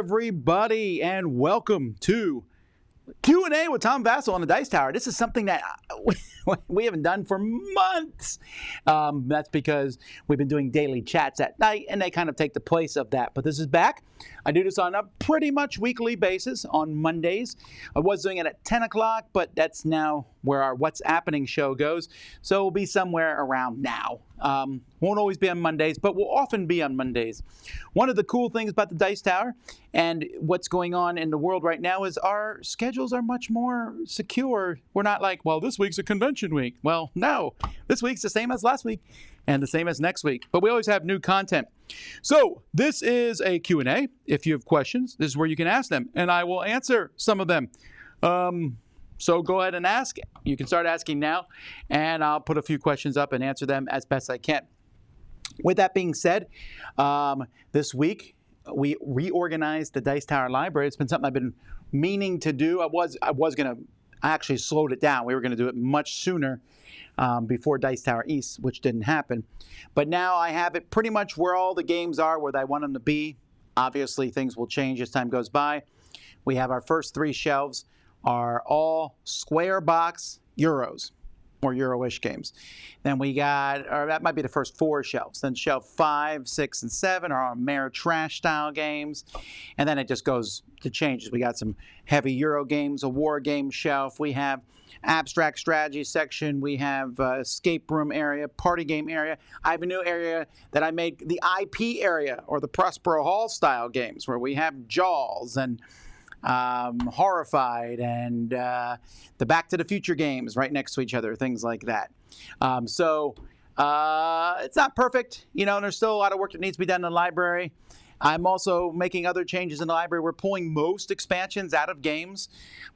everybody, and welcome to Q&A with Tom Vasel on the Dice Tower. This is something that we haven't done for months. That's because we've been doing daily chats at night, and they kind of take the place of that. But this is back. I do this on a pretty much weekly basis on Mondays. I was doing it at 10 o'clock, but that's now where our What's Happening show goes. So we'll be somewhere around now. Won't always be on Mondays, but will often be on Mondays. One of the cool things about the Dice Tower and what's going on in the world right now is our schedules are much more secure. We're not like, well, this week's a convention week. Well, no. This week's the same as last week and the same as next week. But we always have new content. So this is a Q&A. If you have questions, this is where you can ask them, and I will answer some of them. So go ahead and ask. You can start asking now, and I'll put a few questions up and answer them as best I can. With that being said, this week we reorganized the Dice Tower library. It's been something I've been meaning to do. I actually slowed it down. We were going to do it much sooner before Dice Tower East, which didn't happen. But now I have it pretty much where all the games are, where I want them to be. Obviously, things will change as time goes by. We have our first three shelves are all square box Euros or Euro-ish games. Then we got, or that might be the first four shelves. Then shelf 5, 6, and 7 are our Mayor Trash style games. And then it just goes to changes. We got some heavy Euro games, a war game shelf. We have abstract strategy section. We have escape room area, party game area. I have a new area that I made the IP area, or the Prospero Hall style games, where we have Jaws and Horrified and the Back to the Future games right next to each other, things like that. So it's not perfect, there's still a lot of work that needs to be done in the library. I'm also making other changes in the library. We're pulling most expansions out of games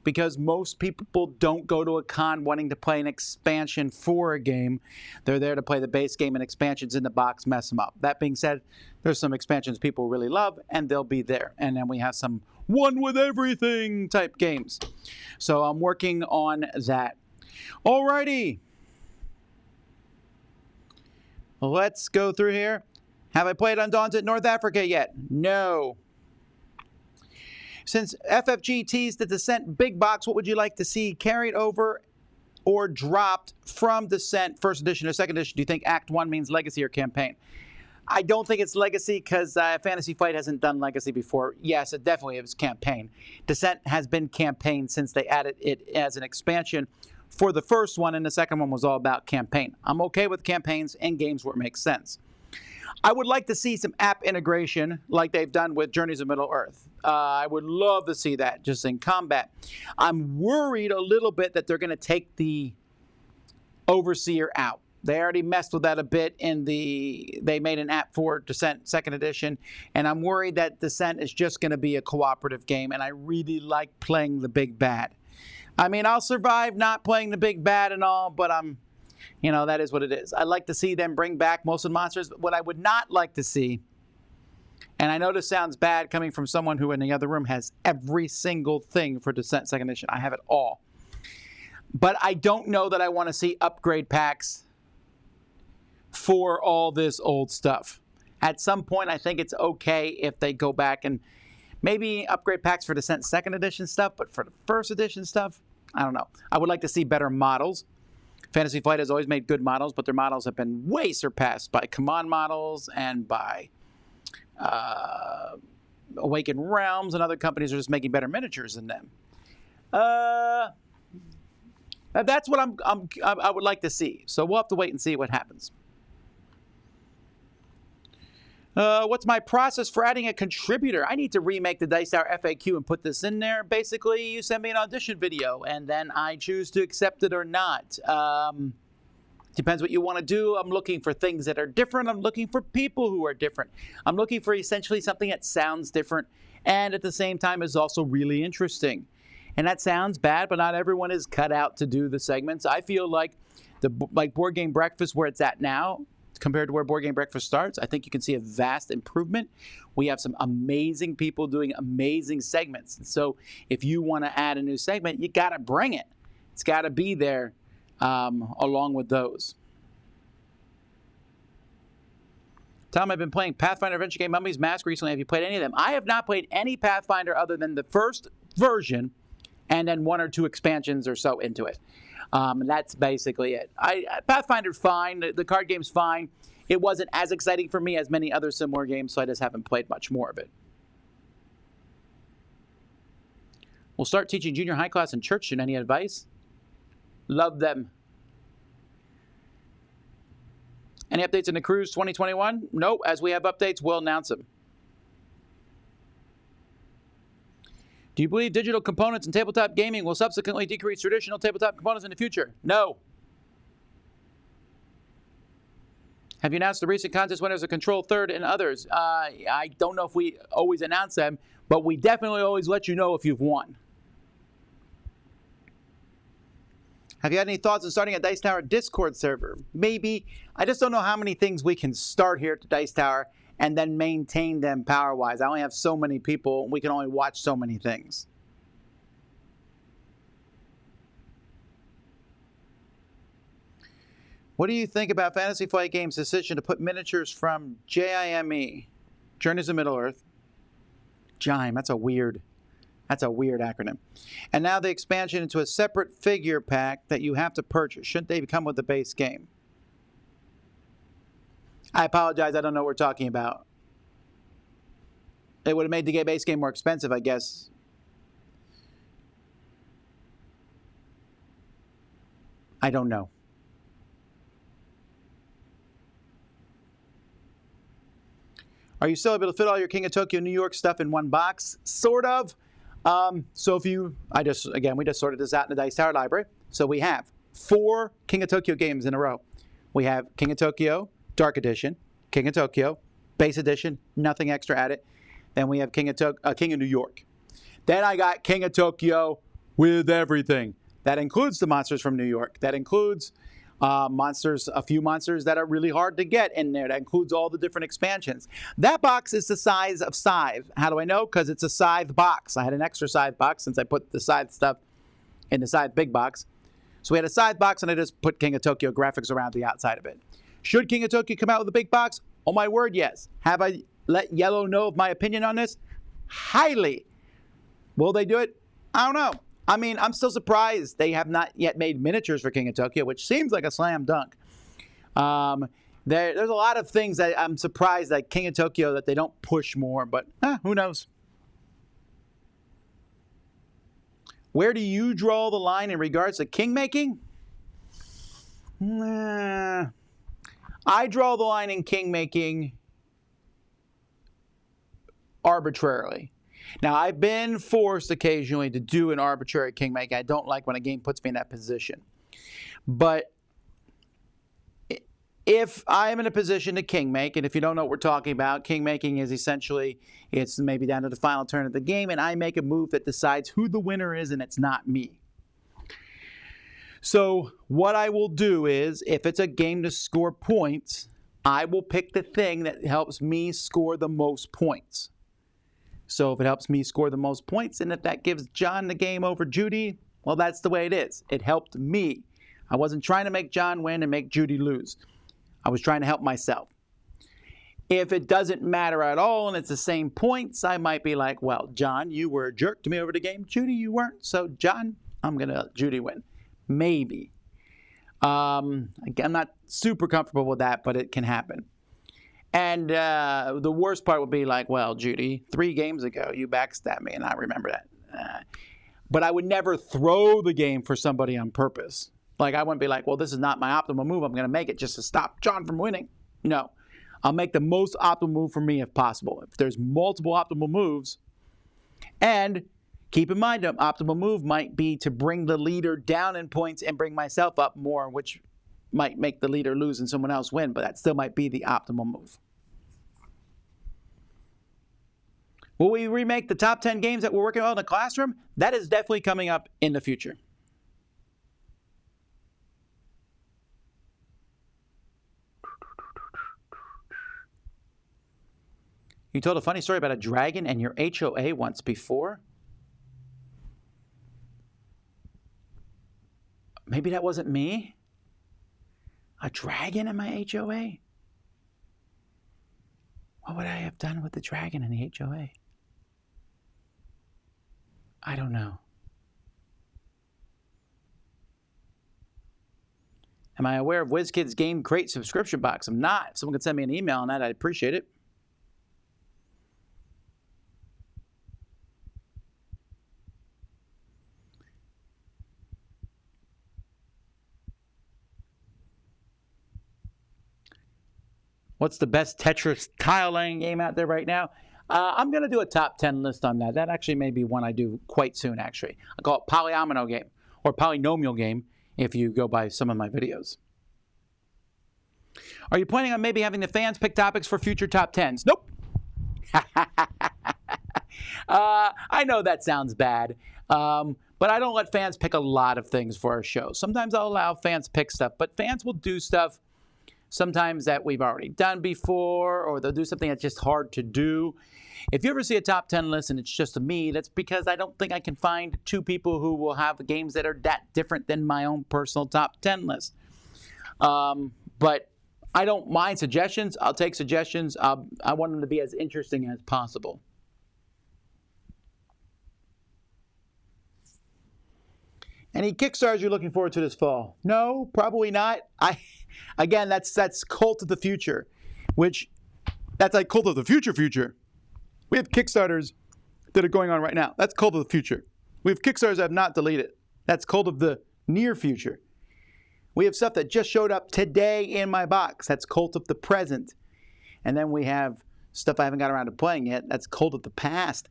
because most people don't go to a con wanting to play an expansion for a game. They're there to play the base game, and expansions in the box mess them up. That being said, there's some expansions people really love, and they'll be there. And then we have some one with everything type games. So I'm working on that. Alrighty. Let's go through here. Have I played Undaunted North Africa yet? No. Since FFG teased the Descent big box, what would you like to see carried over or dropped from Descent first edition or second edition? Do you think Act 1 means legacy or campaign? I don't think it's legacy because Fantasy Flight hasn't done legacy before. Yes, it definitely is campaign. Descent has been campaign since they added it as an expansion for the first one, and the second one was all about campaign. I'm okay with campaigns in games where it makes sense. I would like to see some app integration like they've done with Journeys of Middle-earth. I would love to see that just in combat. I'm worried a little bit that they're going to take the Overseer out. They already messed with that a bit they made an app for Descent 2nd edition, and I'm worried that Descent is just going to be a cooperative game, and I really like playing the big bad. I mean, I'll survive not playing the big bad and all, but that is what it is. I'd like to see them bring back most of the monsters. What I would not like to see, and I know this sounds bad coming from someone who in the other room has every single thing for Descent 2nd edition. I have it all. But I don't know that I want to see upgrade packs for all this old stuff. At some point, I think it's okay if they go back and maybe upgrade packs for Descent 2nd edition stuff, but for the first edition stuff, I don't know. I would like to see better models. Fantasy Flight has always made good models, but their models have been way surpassed by Command models and by Awakened Realms, and other companies are just making better miniatures than them. That's what I would like to see. So we'll have to wait and see what happens. What's my process for adding a contributor? I need to remake the Dice Tower FAQ and put this in there. Basically, you send me an audition video, and then I choose to accept it or not. Depends what you want to do. I'm looking for things that are different. I'm looking for people who are different. I'm looking for essentially something that sounds different and at the same time is also really interesting. And that sounds bad, but not everyone is cut out to do the segments. I feel like Board Game Breakfast, where it's at now, compared to where Board Game Breakfast starts, I think you can see a vast improvement. We have some amazing people doing amazing segments. So if you want to add a new segment, you got to bring it. It's got to be there along with those. Tom, I've been playing Pathfinder Adventure Game Mummy's Mask recently. Have you played any of them? I have not played any Pathfinder other than the first version and then 1 or 2 expansions or so into it. That's basically it. Pathfinder's fine. The card game's fine. It wasn't as exciting for me as many other similar games, so I just haven't played much more of it. We'll start teaching junior high class in church soon. Any advice? Love them. Any updates in the cruise 2021? Nope. As we have updates, we'll announce them. Do you believe digital components in tabletop gaming will subsequently decrease traditional tabletop components in the future? No. Have you announced the recent contest winners of Control Third and others? I don't know if we always announce them, but we definitely always let you know if you've won. Have you had any thoughts on starting a Dice Tower Discord server? Maybe. I just don't know how many things we can start here at the Dice Tower and then maintain them power-wise. I only have so many people. We can only watch so many things. What do you think about Fantasy Flight Games' decision to put miniatures from JIME, Journeys of Middle-earth? JIME, that's a weird acronym. And now the expansion into a separate figure pack that you have to purchase. Shouldn't they come with the base game? I apologize, I don't know what we're talking about. It would have made the base game more expensive, I guess. I don't know. Are you still able to fit all your King of Tokyo New York stuff in one box? Sort of. So if you, we just sorted this out in the Dice Tower library. So we have 4 King of Tokyo games in a row. We have King of Tokyo, Dark Edition, King of Tokyo, Base Edition, nothing extra added. Then we have King of New York. Then I got King of Tokyo with everything. That includes the monsters from New York. That includes a few monsters that are really hard to get in there. That includes all the different expansions. That box is the size of Scythe. How do I know? Because it's a Scythe box. I had an extra Scythe box since I put the Scythe stuff in the Scythe big box. So we had a Scythe box, and I just put King of Tokyo graphics around the outside of it. Should King of Tokyo come out with a big box? Oh my word, yes. Have I let Yellow know of my opinion on this? Highly. Will they do it? I don't know. I mean, I'm still surprised they have not yet made miniatures for King of Tokyo, which seems like a slam dunk. There's a lot of things that I'm surprised that King of Tokyo that they don't push more, but who knows? Where do you draw the line in regards to king making? I draw the line in king making arbitrarily. Now, I've been forced occasionally to do an arbitrary king making. I don't like when a game puts me in that position. But if I'm in a position to king make, and if you don't know what we're talking about, king making is essentially, it's maybe down to the final turn of the game, and I make a move that decides who the winner is, and it's not me. So what I will do is, if it's a game to score points, I will pick the thing that helps me score the most points. So if it helps me score the most points, and if that gives John the game over Judy, well, that's the way it is. It helped me. I wasn't trying to make John win and make Judy lose. I was trying to help myself. If it doesn't matter at all and it's the same points, I might be like, well, John, you were a jerk to me over the game. Judy, you weren't. So, John, I'm going to let Judy win. Maybe. I'm not super comfortable with that, but it can happen. And the worst part would be like, well, Judy, 3 games ago, you backstabbed me, and I remember that. But I would never throw the game for somebody on purpose. Like, I wouldn't be like, well, this is not my optimal move. I'm going to make it just to stop John from winning. No. I'll make the most optimal move for me if possible. If there's multiple optimal moves, and keep in mind, an optimal move might be to bring the leader down in points and bring myself up more, which might make the leader lose and someone else win, but that still might be the optimal move. Will we remake the top 10 games that we're working on in the classroom? That is definitely coming up in the future. You told a funny story about a dragon and your HOA once before? Maybe that wasn't me? A dragon in my HOA? What would I have done with the dragon in the HOA? I don't know. Am I aware of WizKids Game Crate subscription box? I'm not. If someone could send me an email on that, I'd appreciate it. What's the best Tetris tile laying game out there right now? I'm going to do a top 10 list on that. That actually may be one I do quite soon, actually. I call it polyomino game, or polynomial game, if you go by some of my videos. Are you planning on maybe having the fans pick topics for future top 10s? Nope. I know that sounds bad, but I don't let fans pick a lot of things for our show. Sometimes I'll allow fans pick stuff, but fans will do stuff sometimes that we've already done before, or they'll do something that's just hard to do. If you ever see a top 10 list and it's just me, that's because I don't think I can find two people who will have games that are that different than my own personal top 10 list. But I don't mind suggestions. I'll take suggestions. I want them to be as interesting as possible. Any Kickstarters you're looking forward to this fall? No, probably not. Again, that's Cult of the Future, that's like Cult of the Future. We have Kickstarters that are going on right now. That's Cult of the Future. We have Kickstarters that have not deleted. That's Cult of the Near Future. We have stuff that just showed up today in my box. That's Cult of the Present. And then we have stuff I haven't got around to playing yet. That's Cult of the Past.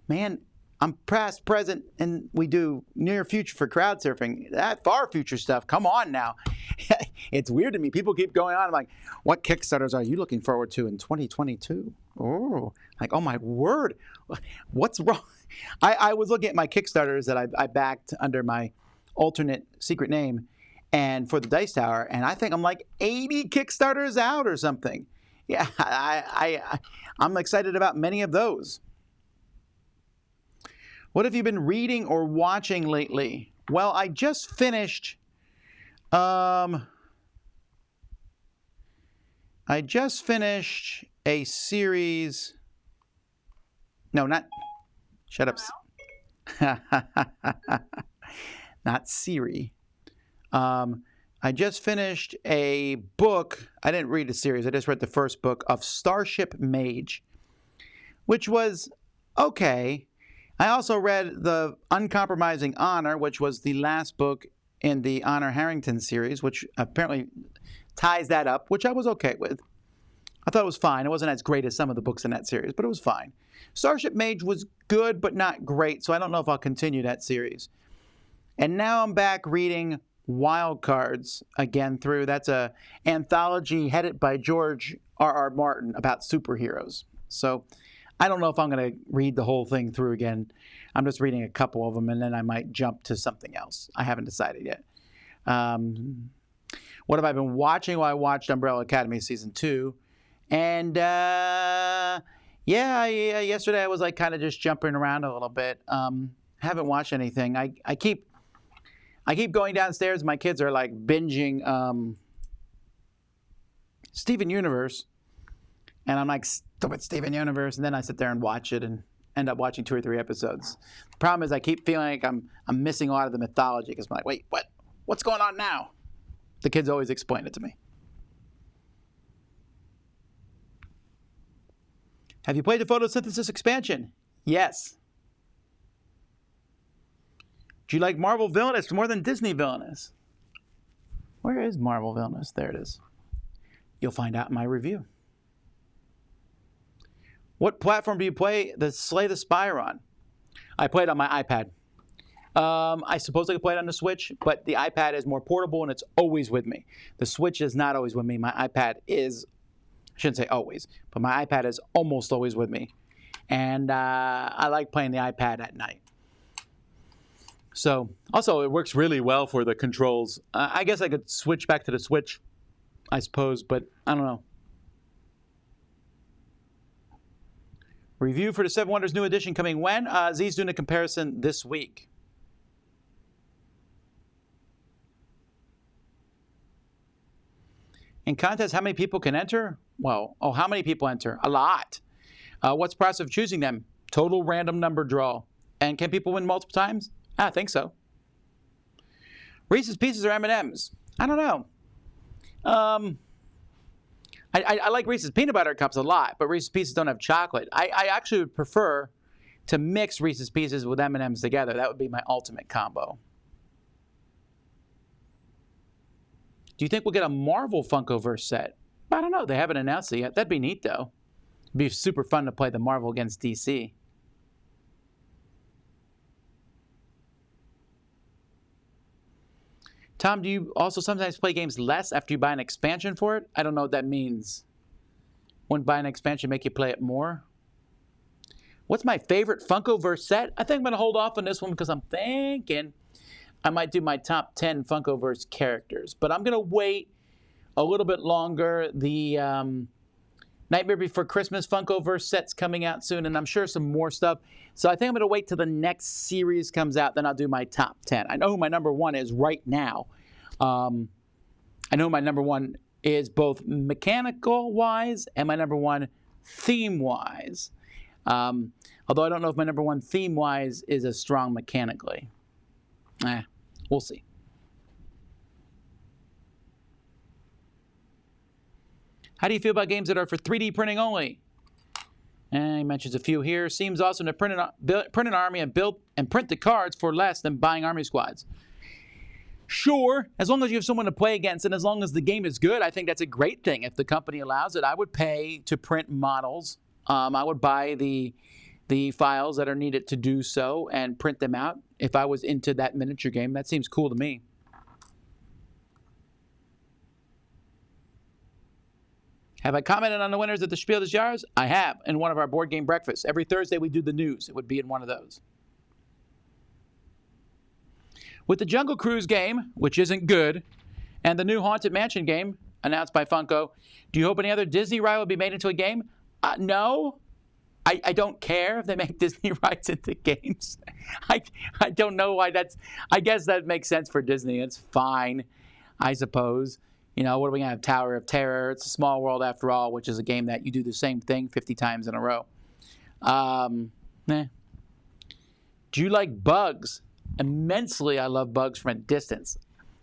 Man, I'm past, present, and we do near future for crowd surfing. That far future stuff, come on now. It's weird to me. People keep going on. I'm like, what Kickstarters are you looking forward to in 2022? Oh, like, oh my word. What's wrong? I was looking at my Kickstarters that I backed under my alternate secret name and for the Dice Tower, and I think I'm like 80 Kickstarters out or something. Yeah, I'm excited about many of those. What have you been reading or watching lately? Well, I just finished a series. No, not. Shut up. Not Siri. I just finished a book. I didn't read a series. I just read the first book of Starship Mage, which was okay. I also read The Uncompromising Honor, which was the last book in the Honor Harrington series, which apparently ties that up, which I was okay with. I thought it was fine. It wasn't as great as some of the books in that series, but it was fine. Starship Mage was good, but not great, so I don't know if I'll continue that series. And now I'm back reading Wild Cards again through. That's an anthology headed by George R.R. Martin about superheroes. So I don't know if I'm going to read the whole thing through again. I'm just reading a couple of them, and then I might jump to something else. I haven't decided yet. What have I been watching? Well, I watched Umbrella Academy Season 2. And, yesterday I was like kind of just jumping around a little bit. Haven't watched anything. I keep going downstairs. My kids are like binging Steven Universe. And I'm like, stupid Steven Universe. And then I sit there and watch it and end up watching 2 or 3 episodes. The problem is I keep feeling like I'm missing a lot of the mythology because I'm like, wait, what's going on now? The kids always explain it to me. Have you played the photosynthesis expansion? Yes. Do you like Marvel Villainous more than Disney Villainous? Where is Marvel Villainous? There it is. You'll find out in my review. What platform do you play the Slay the Spire on? I play it on my iPad. I suppose I could play it on the Switch, but the iPad is more portable and it's always with me. The Switch is not always with me. My iPad is, I shouldn't say always, but my iPad is almost always with me. And I like playing the iPad at night. So, also it works really well for the controls. I guess I could switch back to the Switch, I suppose, but I don't know. Review for the Seven Wonders New Edition coming when? Z's doing a comparison this week. In contests, how many people can enter? Well, how many people enter? A lot. What's the process of choosing them? Total random number draw. And can people win multiple times? I think so. Reese's Pieces or M&M's? I don't know. I like Reese's Peanut Butter Cups a lot, but Reese's Pieces don't have chocolate. I actually would prefer to mix Reese's Pieces with M&M's together. That would be my ultimate combo. Do you think we'll get a Marvel Funkoverse set? I don't know. They haven't announced it yet. That'd be neat, though. It'd be super fun to play the Marvel against DC. Tom, do you also sometimes play games less after you buy an expansion for it? I don't know what that means. Wouldn't buy an expansion make you play it more? What's my favorite Funkoverse set? I think I'm going to hold off on this one because I'm thinking I might do my top 10 Funkoverse characters. But I'm going to wait a little bit longer. The Nightmare Before Christmas Funkoverse set's coming out soon, and I'm sure some more stuff. So I think I'm going to wait till the next series comes out, then I'll do my top 10. I know who my number one is right now. I know who my number one is both mechanical-wise and my number one theme-wise. Although I don't know if my number one theme-wise is as strong mechanically. We'll see. How do you feel about games that are for 3D printing only? And he mentions a few here. Seems awesome to print an army and print the cards for less than buying army squads. Sure, as long as you have someone to play against and as long as the game is good, I think that's a great thing. If the company allows it, I would pay to print models. I would buy the files that are needed to do so and print them out. If I was into that miniature game, that seems cool to me. Have I commented on the winners of the Spiel des Jahres? I have, in one of our board game breakfasts. Every Thursday we do the news. It would be in one of those. With the Jungle Cruise game, which isn't good, and the new Haunted Mansion game announced by Funko, do you hope any other Disney ride will be made into a game? No. I don't care if they make Disney rides into games. I don't know why that's... I guess that makes sense for Disney. It's fine, I suppose. You know, what are we going to have? Tower of Terror. It's a Small World after all, which is a game that you do the same thing 50 times in a row. Do you like bugs? Immensely, I love bugs from a distance.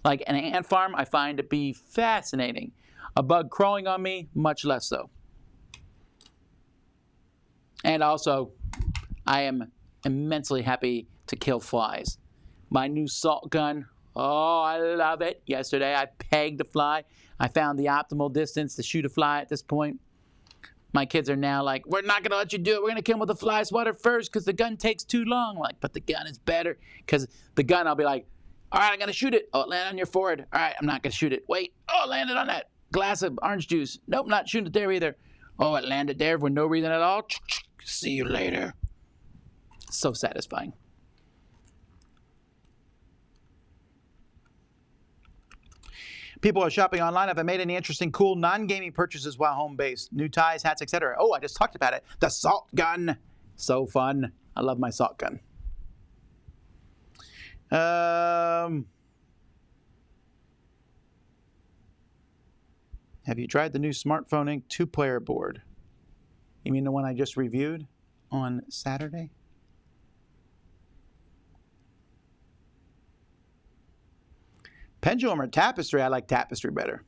Like an ant farm, I find to be fascinating. A bug crawling on me, much less so. And also, I am immensely happy to kill flies. My new salt gun, oh, I love it. Yesterday, I pegged a fly. I found the optimal distance to shoot a fly at this point. My kids are now like, we're not going to let you do it. We're going to kill him with a fly swatter first because the gun takes too long. Like, but the gun is better. Because the gun, I'll be like, all right, I'm going to shoot it. Oh, it landed on your forehead. All right, I'm not going to shoot it. Wait. Oh, it landed on that glass of orange juice. Nope, not shooting it there either. Oh, it landed there for no reason at all. See you later. So satisfying. People are shopping online. Have I made any interesting, cool, non-gaming purchases while home-based? New ties, hats, etc. Oh, I just talked about it. The salt gun. So fun. I love my salt gun. Have you tried the new Smartphone Inc. 2-player board? You mean the one I just reviewed on Saturday? Pendulum or Tapestry? I like Tapestry better.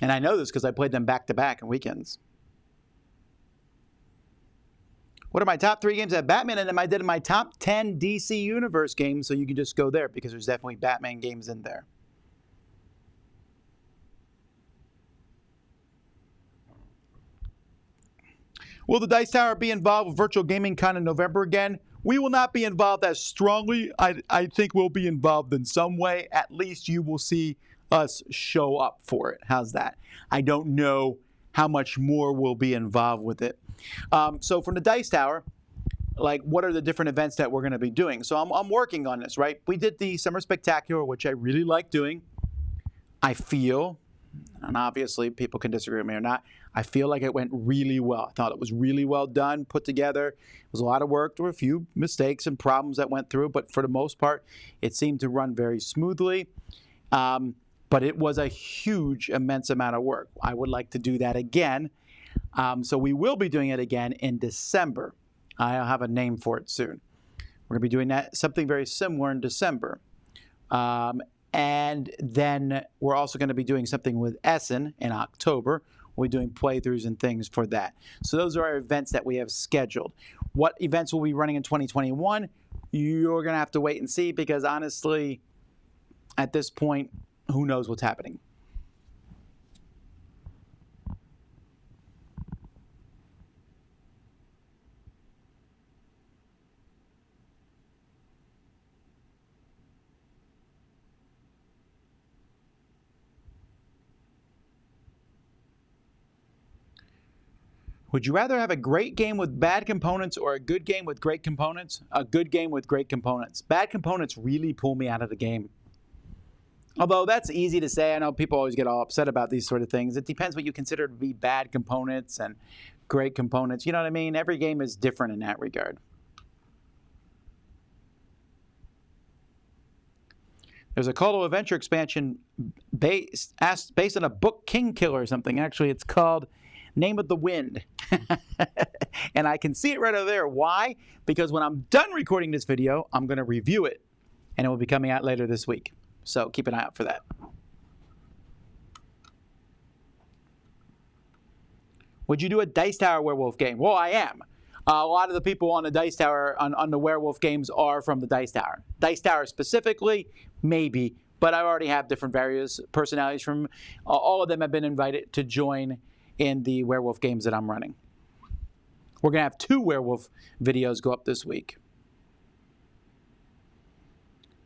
And I know this because I played them back-to-back on weekends. What are my top 3 games at Batman? And then I did my top 10 DC Universe games, so you can just go there because there's definitely Batman games in there. Will the Dice Tower be involved with Virtual Gaming Con in November again? We will not be involved as strongly. I think we'll be involved in some way. At least you will see us show up for it. How's that? I don't know how much more will be involved with it. So from the Dice Tower, like, what are the different events that we're going to be doing? So I'm working on this, right? We did the Summer Spectacular, which I really like doing. I feel, and obviously people can disagree with me or not, I feel like it went really well. I thought it was really well done, put together. It was a lot of work. There were a few mistakes and problems that went through, but for the most part, it seemed to run very smoothly. but it was a huge, immense amount of work. I would like to do that again. So we will be doing it again in December. I'll have a name for it soon. We're going to be doing something very similar in December. And then we're also going to be doing something with Essen in October. We're doing playthroughs and things for that. So those are our events that we have scheduled. What events will be running in 2021? You're going to have to wait and see, because honestly, at this point, who knows what's happening. Would you rather have a great game with bad components or a good game with great components? A good game with great components. Bad components really pull me out of the game. Although that's easy to say. I know people always get all upset about these sort of things. It depends what you consider to be bad components and great components. You know what I mean? Every game is different in that regard. There's a Call to Adventure expansion based on a book, King Killer or something. Actually, it's called Name of the Wind. And I can see it right over there. Why? Because when I'm done recording this video, I'm going to review it, and it will be coming out later this week. So keep an eye out for that. Would you do a Dice Tower werewolf game? Well, I am. A lot of the people on the Dice Tower, on the werewolf games, are from the Dice Tower. Dice Tower specifically, maybe, but I already have different various personalities from, all of them have been invited to join in the werewolf games that I'm running. We're going to have 2 werewolf videos go up this week.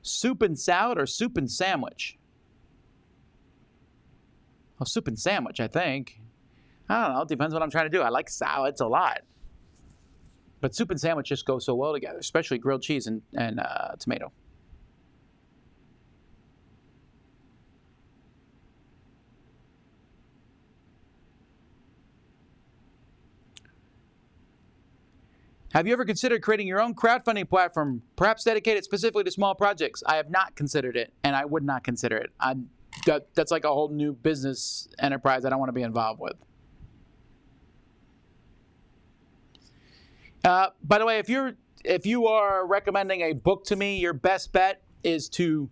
Soup and salad or soup and sandwich? Oh, soup and sandwich, I think. I don't know. It depends what I'm trying to do. I like salads a lot. But soup and sandwich just go so well together, especially grilled cheese and tomato. Have you ever considered creating your own crowdfunding platform, perhaps dedicated specifically to small projects? I have not considered it, and I would not consider it. That's like a whole new business enterprise I don't want to be involved with. By the way, if you are recommending a book to me, your best bet is to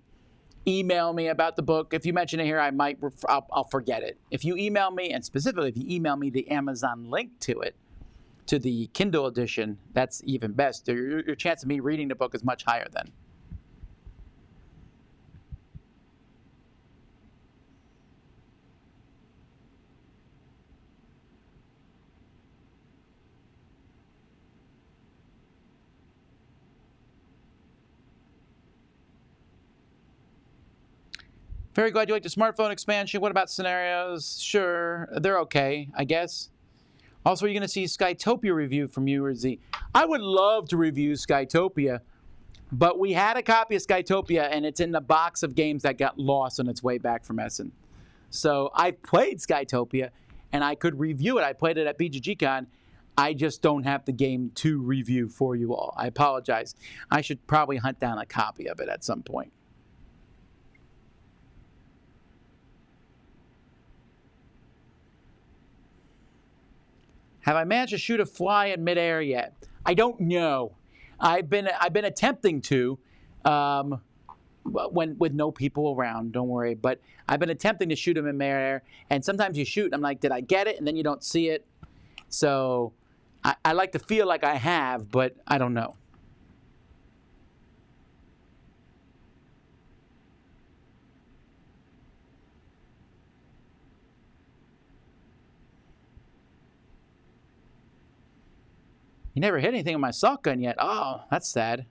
email me about the book. If you mention it here, I'll forget it. If you email me, and specifically if you email me the Amazon link to it, to the Kindle edition, that's even best. Your chance of me reading the book is much higher then. Very glad you like the smartphone expansion. What about scenarios? Sure, they're okay, I guess. Also, you're going to see Skytopia review from you or Z. I would love to review Skytopia, but we had a copy of Skytopia, and it's in the box of games that got lost on its way back from Essen. So I played Skytopia, and I could review it. I played it at BGG. I just don't have the game to review for you all. I apologize. I should probably hunt down a copy of it at some point. Have I managed to shoot a fly in midair yet? I don't know. I've been attempting to, with no people around. Don't worry. But I've been attempting to shoot them in midair, and sometimes you shoot, and I'm like, did I get it? And then you don't see it. So I like to feel like I have, but I don't know. You never hit anything with my assault gun yet. Oh, that's sad.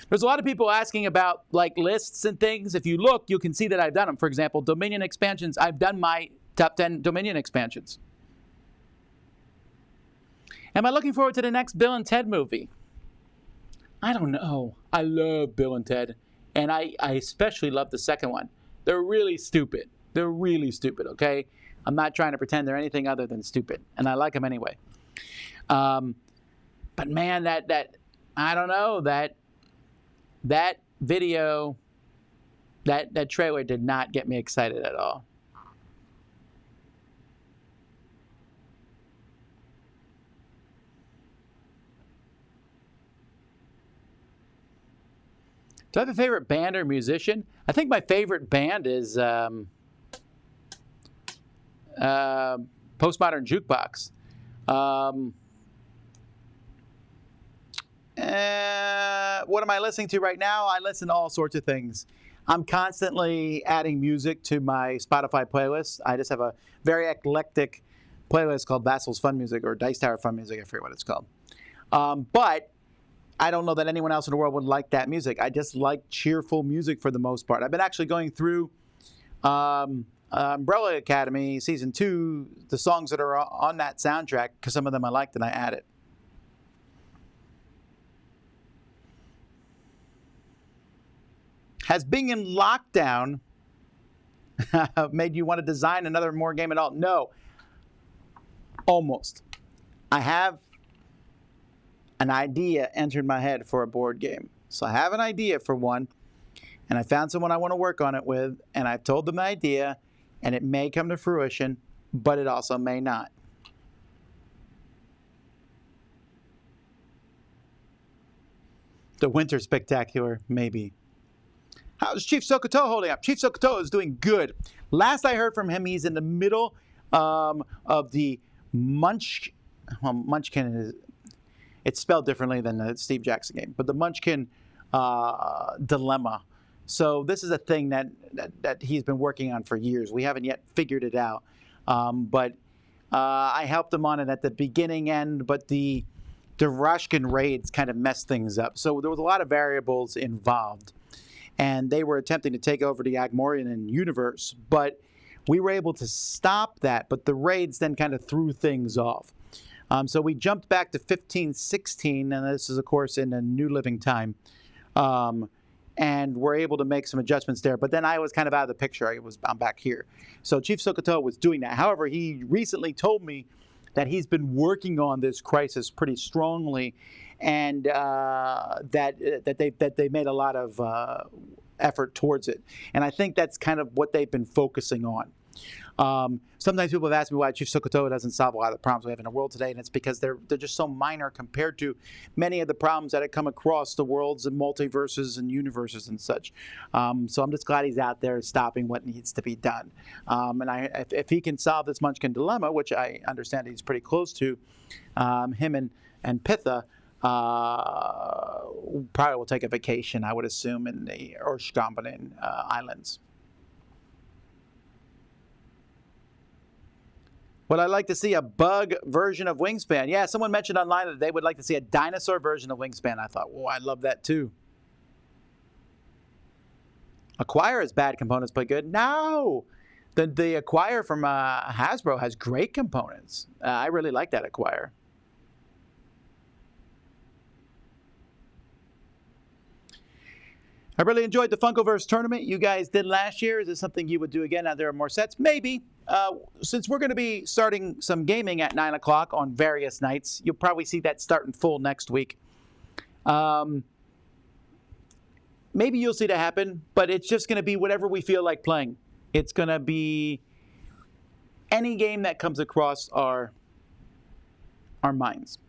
There's a lot of people asking about like lists and things. If you look, you can see that I've done them. For example, Dominion expansions. I've done my top 10 Dominion expansions. Am I looking forward to the next Bill and Ted movie? I don't know. I love Bill and Ted. And I especially love the second one. They're really stupid. They're really stupid, okay? I'm not trying to pretend they're anything other than stupid. And I like them anyway. But man, that I don't know, that video That trailer did not get me excited at all. Do I have a favorite band or musician? I think my favorite band is Postmodern Jukebox. What am I listening to right now? I listen to all sorts of things. I'm constantly adding music to my Spotify playlist. I just have a very eclectic playlist called Vasel's Fun Music or Dice Tower Fun Music. I forget what it's called. But I don't know that anyone else in the world would like that music. I just like cheerful music for the most part. I've been actually going through Umbrella Academy Season 2, the songs that are on that soundtrack, because some of them I liked and I added. Has being in lockdown made you want to design another more game at all? No. Almost. I have an idea entered my head for a board game. So I have an idea for one, and I found someone I want to work on it with, and I've told them the idea, and it may come to fruition, but it also may not. The Winter Spectacular, maybe. How's Chief Sokoto holding up? Chief Sokoto is doing good. Last I heard from him, he's in the middle of the Munchkin is, it's spelled differently than the Steve Jackson game, but the Munchkin dilemma. So this is a thing that he's been working on for years. We haven't yet figured it out, but I helped him on it at the beginning end, but the Rushkin raids kind of messed things up. So there was a lot of variables involved, and they were attempting to take over the Agmorian universe, but we were able to stop that, but the raids then kind of threw things off. So we jumped back to 1516, and this is, of course, in a New Living Time, and we're able to make some adjustments there. But then I was kind of out of the picture. I'm back here. So Chief Sokoto was doing that. However, he recently told me that he's been working on this crisis pretty strongly, and that they made a lot of effort towards it. And I think that's kind of what they've been focusing on. Sometimes people have asked me why Chief Sokoto doesn't solve a lot of the problems we have in the world today, and it's because they're just so minor compared to many of the problems that have come across the worlds and multiverses and universes and such. So I'm just glad he's out there stopping what needs to be done. And if he can solve this Munchkin dilemma, which I understand he's pretty close to, him and Pitha probably will take a vacation, I would assume, in the Urskambanin Islands. Would I like to see a bug version of Wingspan? Yeah, someone mentioned online that they would like to see a dinosaur version of Wingspan. I thought, well, I'd love that too. Acquire has bad components, but good. No! The Acquire from Hasbro has great components. I really like that Acquire. I really enjoyed the Funkoverse tournament you guys did last year. Is this something you would do again now there are more sets? Maybe. Since we're going to be starting some gaming at 9 o'clock on various nights, you'll probably see that starting full next week. Maybe you'll see that happen, but it's just going to be whatever we feel like playing. It's going to be any game that comes across our minds.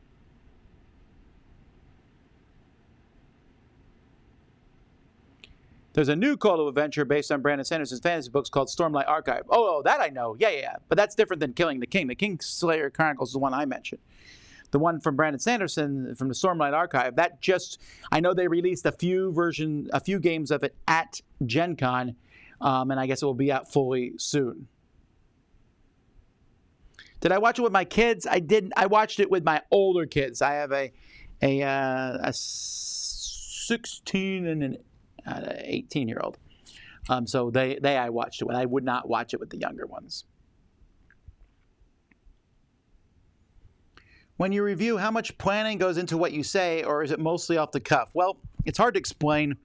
There's a new Call to Adventure based on Brandon Sanderson's fantasy books called Stormlight Archive. Oh, that I know. Yeah. But that's different than Killing the King. The Kingslayer Chronicles is the one I mentioned. The one from Brandon Sanderson from the Stormlight Archive, I know they released a few games of it at Gen Con, and I guess it will be out fully soon. Did I watch it with my kids? I didn't. I watched it with my older kids. I have a 16 and an 18-year-old. So I watched it with. I would not watch it with the younger ones. When you review, how much planning goes into what you say, or is it mostly off the cuff? Well, it's hard to explain,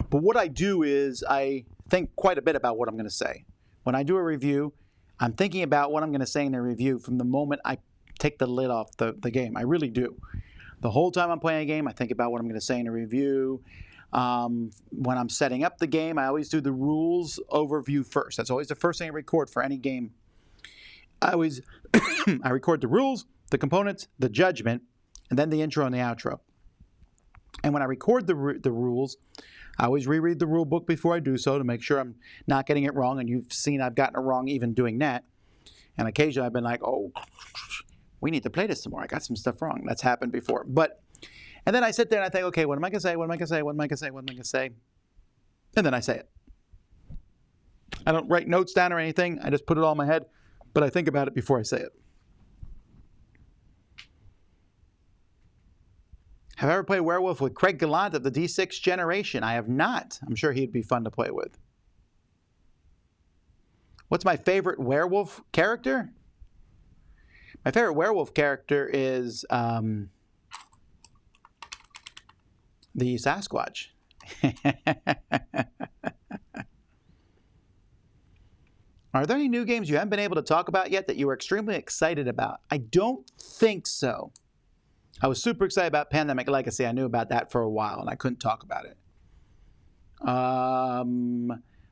but what I do is I think quite a bit about what I'm going to say. When I do a review, I'm thinking about what I'm going to say in the review from the moment I take the lid off the game. I really do. The whole time I'm playing a game, I think about what I'm going to say in a review. When I'm setting up the game, I always do the rules overview first. That's always the first thing I record for any game. I always I record the rules, the components, the judgment, and then the intro and the outro. And when I record the rules, I always reread the rule book before I do so to make sure I'm not getting it wrong. And you've seen I've gotten it wrong even doing that. And occasionally I've been like, oh, we need to play this some more. I got some stuff wrong. That's happened before. And then I sit there and I think, okay, what am I going to say? What am I going to say? What am I going to say? What am I going to say? And then I say it. I don't write notes down or anything. I just put it all in my head. But I think about it before I say it. Have I ever played Werewolf with Craig Gallant of the D6 generation? I have not. I'm sure he'd be fun to play with. What's my favorite werewolf character? My favorite werewolf character is the Sasquatch. Are there any new games you haven't been able to talk about yet that you were extremely excited about? I don't think so. I was super excited about Pandemic Legacy. I knew about that for a while, and I couldn't talk about it.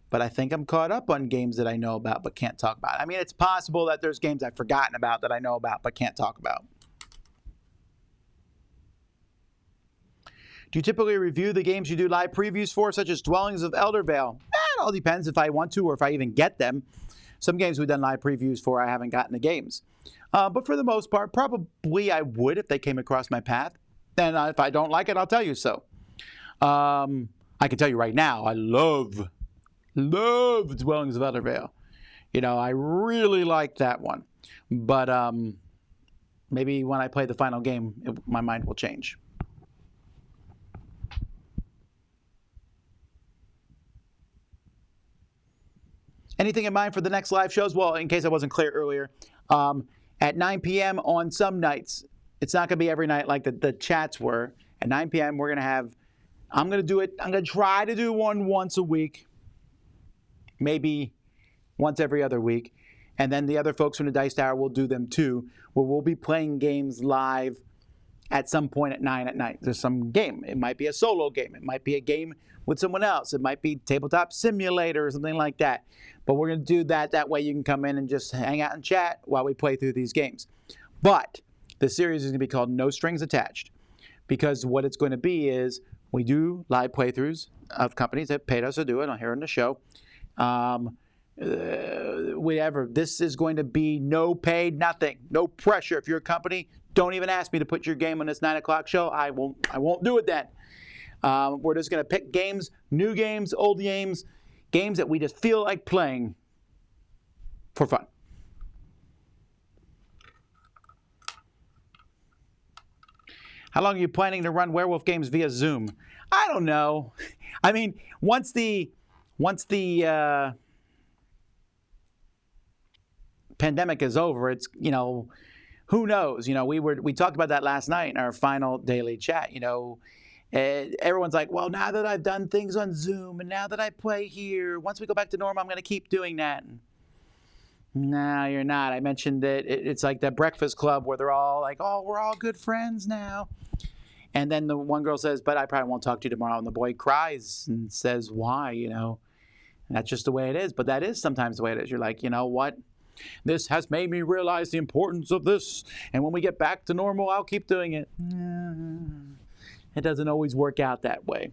But I think I'm caught up on games that I know about but can't talk about. I mean, it's possible that there's games I've forgotten about that I know about but can't talk about. Do you typically review the games you do live previews for, such as Dwellings of Eldervale? It all depends if I want to or if I even get them. Some games we've done live previews for, I haven't gotten the games. But for the most part, probably I would if they came across my path. Then if I don't like it, I'll tell you so. I can tell you right now, I love Dwellings of Eldervale. You know, I really like that one. But maybe when I play the final game, my mind will change. Anything in mind for the next live shows? Well, in case I wasn't clear earlier, at 9 p.m. on some nights, it's not going to be every night like the chats were. At 9 p.m., we're going to have, I'm going to try to do one once a week, maybe once every other week. And then the other folks from the Dice Tower will do them too, where we'll be playing games live at some point at 9 at night. There's some game. It might be a solo game. It might be a game with someone else. It might be Tabletop Simulator or something like that. But we're going to do that. That way you can come in and just hang out and chat while we play through these games. But the series is going to be called No Strings Attached, because what it's going to be is we do live playthroughs of companies that paid us to do it here on the show. This is going to be no paid, nothing, no pressure. If you're a company, don't even ask me to put your game on this 9 o'clock show. I won't do it then. We're just going to pick games, new games, old games, games that we just feel like playing for fun. How long are you planning to run werewolf games via Zoom? I don't know. I mean, once the pandemic is over, it's, you know, who knows? You know, we talked about that last night in our final daily chat. You know, everyone's like, well, now that I've done things on Zoom and now that I play here, once we go back to normal, I'm going to keep doing that. No, you're not. I mentioned that it's like that Breakfast Club where they're all like, oh, we're all good friends now. And then the one girl says, but I probably won't talk to you tomorrow. And the boy cries and says, why, you know? And that's just the way it is. But that is sometimes the way it is. You're like, you know what? This has made me realize the importance of this. And when we get back to normal, I'll keep doing it. It doesn't always work out that way.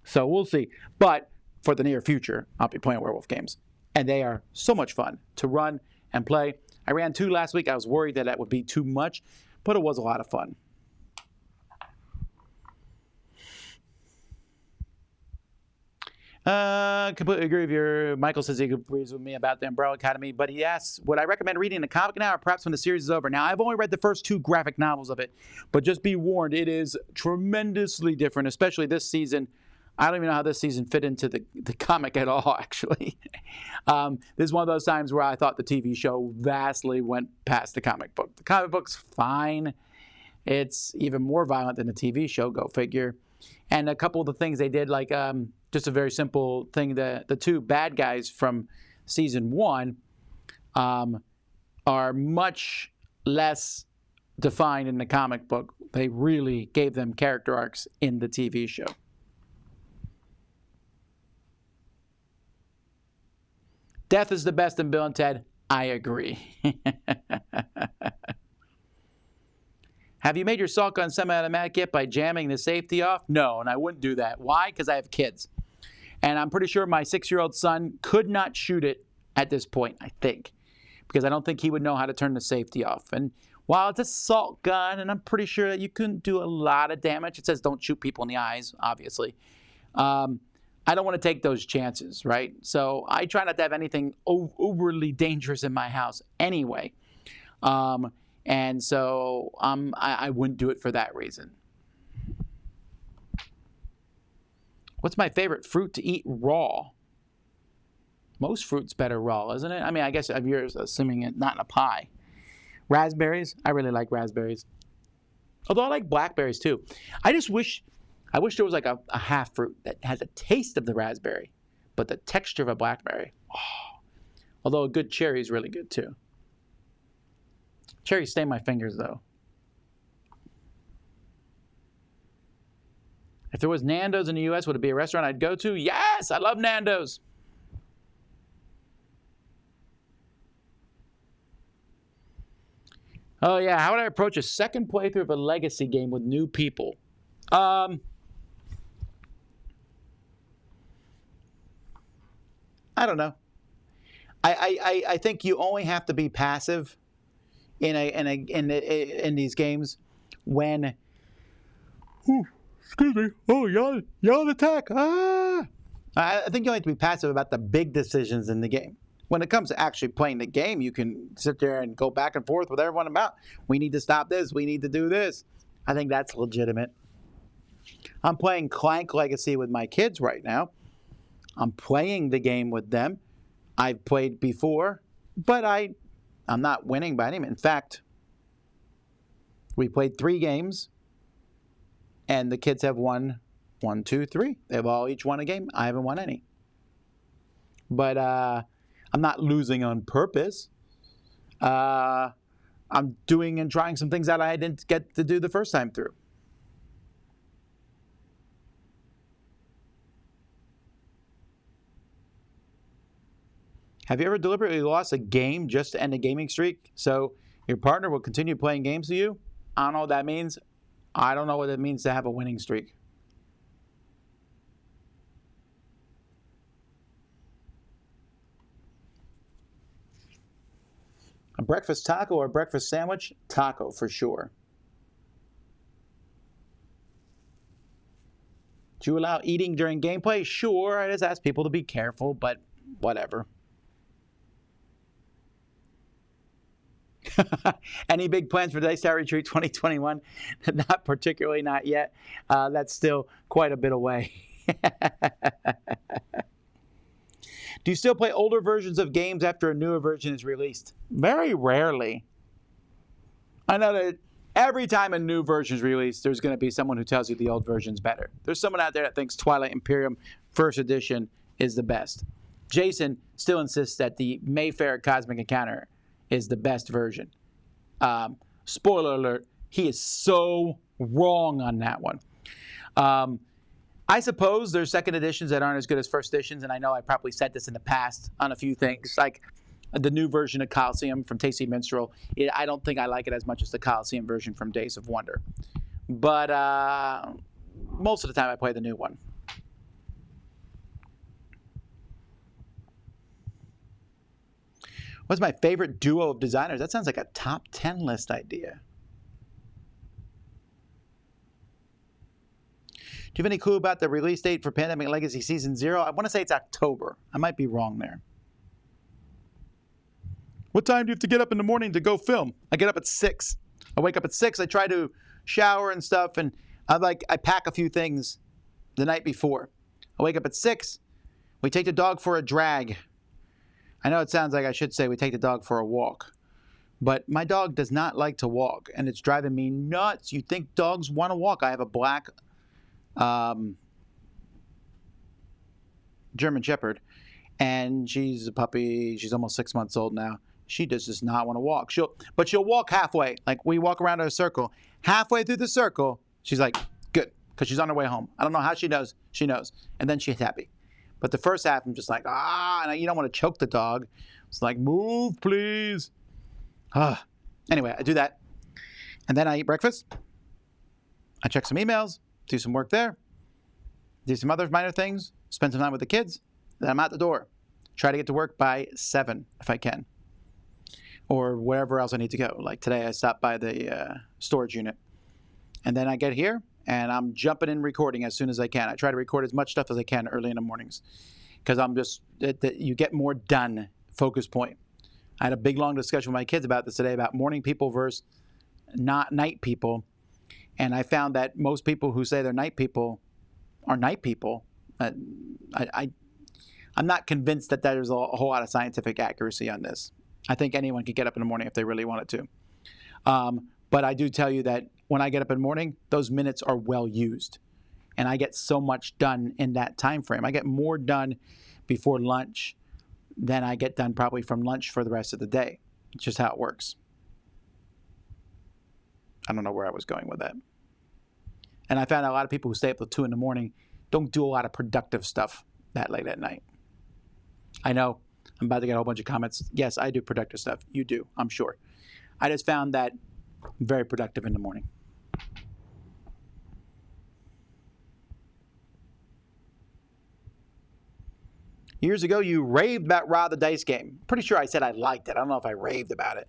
So we'll see. But for the near future, I'll be playing werewolf games. And they are so much fun to run and play. I ran 2 last week. I was worried that would be too much, but it was a lot of fun. Completely agree with you. Michael says he agrees with me about the Umbrella Academy, but he asks, would I recommend reading the comic now or perhaps when the series is over? Now, I've only read the first 2 graphic novels of it, but just be warned, it is tremendously different, especially this season. I don't even know how this season fit into the comic at all, actually. This is one of those times where I thought the TV show vastly went past the comic book. The comic book's fine. It's even more violent than the TV show, go figure. And a couple of the things they did, like just a very simple thing, the 2 bad guys from season 1 are much less defined in the comic book. They really gave them character arcs in the TV show. Death is the best in Bill and Ted. I agree. Have you made your assault gun semi-automatic yet by jamming the safety off? No, and I wouldn't do that. Why? Because I have kids. And I'm pretty sure my 6-year-old son could not shoot it at this point, I think. Because I don't think he would know how to turn the safety off. And while it's an assault gun, and I'm pretty sure that you couldn't do a lot of damage. It says don't shoot people in the eyes, obviously. I don't want to take those chances, right? So I try not to have anything overly dangerous in my house anyway. And so I wouldn't do it for that reason. What's my favorite fruit to eat raw? Most fruit's better raw, isn't it? I mean, I guess if you're assuming it not in a pie. Raspberries, I really like raspberries. Although I like blackberries too. I wish there was like a half fruit that had the taste of the raspberry, but the texture of a blackberry. Oh. Although a good cherry is really good too. Cherries stain my fingers though. If there was Nando's in the U.S., would it be a restaurant I'd go to? Yes, I love Nando's. Oh yeah, how would I approach a second playthrough of a legacy game with new people? I don't know. I think you only have to be passive in these games when. Excuse me. Oh, y'all attack! Ah! I think you only have to be passive about the big decisions in the game. When it comes to actually playing the game, you can sit there and go back and forth with everyone about, we need to stop this, we need to do this. I think that's legitimate. I'm playing Clank Legacy with my kids right now. I'm playing the game with them. I've played before, but I'm not winning by any means. In fact, we played 3 games, and the kids have won 1, 2, 3. They've all each won a game. I haven't won any. But I'm not losing on purpose. I'm doing and trying some things that I didn't get to do the first time through. Have you ever deliberately lost a game just to end a gaming streak so your partner will continue playing games with you? I don't know what that means. I don't know what it means to have a winning streak. A breakfast taco or a breakfast sandwich? Taco for sure. Do you allow eating during gameplay? Sure, I just ask people to be careful, but whatever. Any big plans for Dice Tower Retreat 2021? Not particularly, not yet. That's still quite a bit away. Do you still play older versions of games after a newer version is released? Very rarely. I know that every time a new version is released, there's going to be someone who tells you the old version's better. There's someone out there that thinks Twilight Imperium First Edition is the best. Jason still insists that the Mayfair Cosmic Encounter is the best version. Spoiler alert, he is so wrong on that one. I suppose there's second editions that aren't as good as first editions, and I know I probably said this in the past on a few things, like the new version of Coliseum from Tasty Minstrel. I don't think I like it as much as the Coliseum version from Days of Wonder. But most of the time I play the new one. What's my favorite duo of designers? That sounds like a top 10 list idea. Do you have any clue about the release date for Pandemic Legacy Season 0? I want to say it's October. I might be wrong there. What time do you have to get up in the morning to go film? I get up at 6. I wake up at 6. I try to shower and stuff, and I pack a few things the night before. I wake up at 6. We take the dog for a drag. I know it sounds like I should say we take the dog for a walk, but my dog does not like to walk, and it's driving me nuts. You think dogs want to walk? I have a black German Shepherd, and she's a puppy. She's almost 6 months old now. She does not want to walk. But she'll walk halfway. Like, we walk around in a circle. Halfway through the circle, she's like, good, because she's on her way home. I don't know how she knows. She knows. And then she's happy. But the first half, I'm just like, and you don't want to choke the dog. It's like, move, please. Anyway, I do that. And then I eat breakfast. I check some emails, do some work there, do some other minor things, spend some time with the kids. Then I'm out the door. Try to get to work by 7 if I can. Or wherever else I need to go. Like today, I stopped by the storage unit. And then I get here, and I'm jumping in recording as soon as I can. I try to record as much stuff as I can early in the mornings. Because you get more done, focus point. I had a big, long discussion with my kids about this today, about morning people versus not night people. And I found that most people who say they're night people are night people. I'm not convinced that there's a whole lot of scientific accuracy on this. I think anyone could get up in the morning if they really wanted to. But I do tell you that when I get up in the morning, those minutes are well used. And I get so much done in that time frame. I get more done before lunch than I get done probably from lunch for the rest of the day. It's just how it works. I don't know where I was going with that. And I found out a lot of people who stay up till 2 in the morning don't do a lot of productive stuff that late at night. I know I'm about to get a whole bunch of comments. Yes, I do productive stuff. You do, I'm sure. I just found that very productive in the morning. Years ago, you raved about Rob the Dice game. Pretty sure I said I liked it. I don't know if I raved about it.